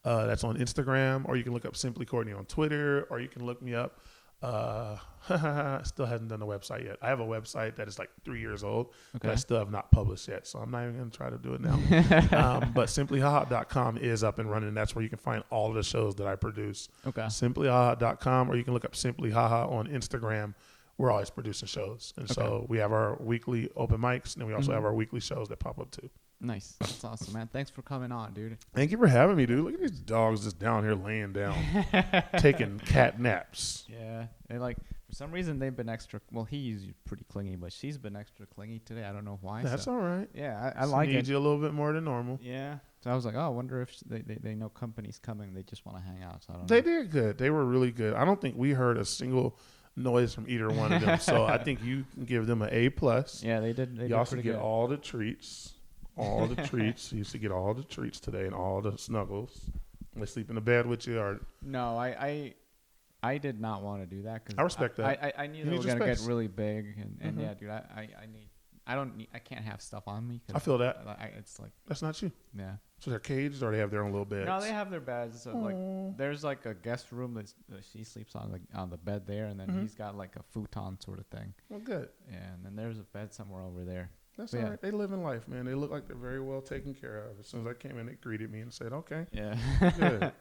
That's on Instagram, or you can look up Symply Courtney on Twitter, or you can look me up. Still hasn't done the website yet. I have a website that is like 3 years old, but I still have not published yet, so I'm not even going to try to do it now. But simplyhaha.com is up and running. That's where you can find all of the shows that I produce. Okay. Simplyhaha.com, or you can look up Simply Haha on Instagram. We're always producing shows, and so we have our weekly open mics, and we also have our weekly shows that pop up too. Nice. That's awesome, man. Thanks for coming on, dude. Thank you for having me, dude. Look at these dogs just down here laying down, taking cat naps. Yeah. They for some reason, they've been extra. Well, he's pretty clingy, but she's been extra clingy today. I don't know why. That's all right. Yeah, I like it. Need you a little bit more than normal. Yeah. So I was like, I wonder if they know company's coming. They just want to hang out. So I don't know. They did good. They were really good. I don't think we heard a single noise from either one of them. So I think you can give them an A+. Yeah, they did. You also get all the treats. All the treats. You used to get all the treats today and all the snuggles. They sleep in the bed with you, or no? I did not want to do that because I respect that. I knew they were gonna get really big, and yeah, dude, I can't have stuff on me. I feel that. It's like that's not you. Yeah. So they're caged, or they have their own little beds. No, they have their beds. So there's like a guest room that she sleeps on the bed there, and then he's got like a futon sort of thing. Well, good. Yeah, and then there's a bed somewhere over there. That's all right. They live in life, man. They look like they're very well taken care of. As soon as I came in, they greeted me and said, okay. Yeah. Good.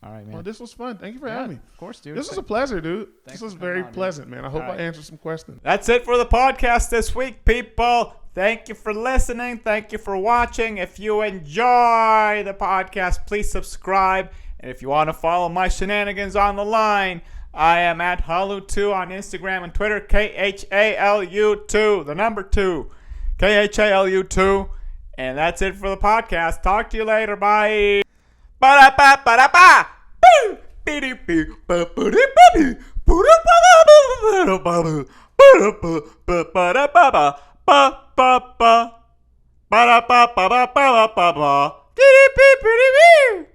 All right, man. Well, this was fun. Thank you for having me. Of course, dude. This was a pleasure, dude. This was very pleasant, man. I hope I answered some questions. That's it for the podcast this week, people. Thank you for listening. Thank you for watching. If you enjoy the podcast, please subscribe. And if you want to follow my shenanigans on the line, I am at Khalu2 on Instagram and Twitter, KHALU2, the number 2, KHALU2. And that's it for the podcast. Talk to you later. Bye. Ba-da-ba-ba-da-ba. Boo. Be-de-boo. Ba-ba-de-ba-boo. Ba-da-ba-ba-ba-ba-ba. Ba-da-ba-ba-ba-ba-ba. Ba-ba-ba. Ba-da-ba-ba-ba-ba-ba-ba. Dee-dee-bee-bee-bee.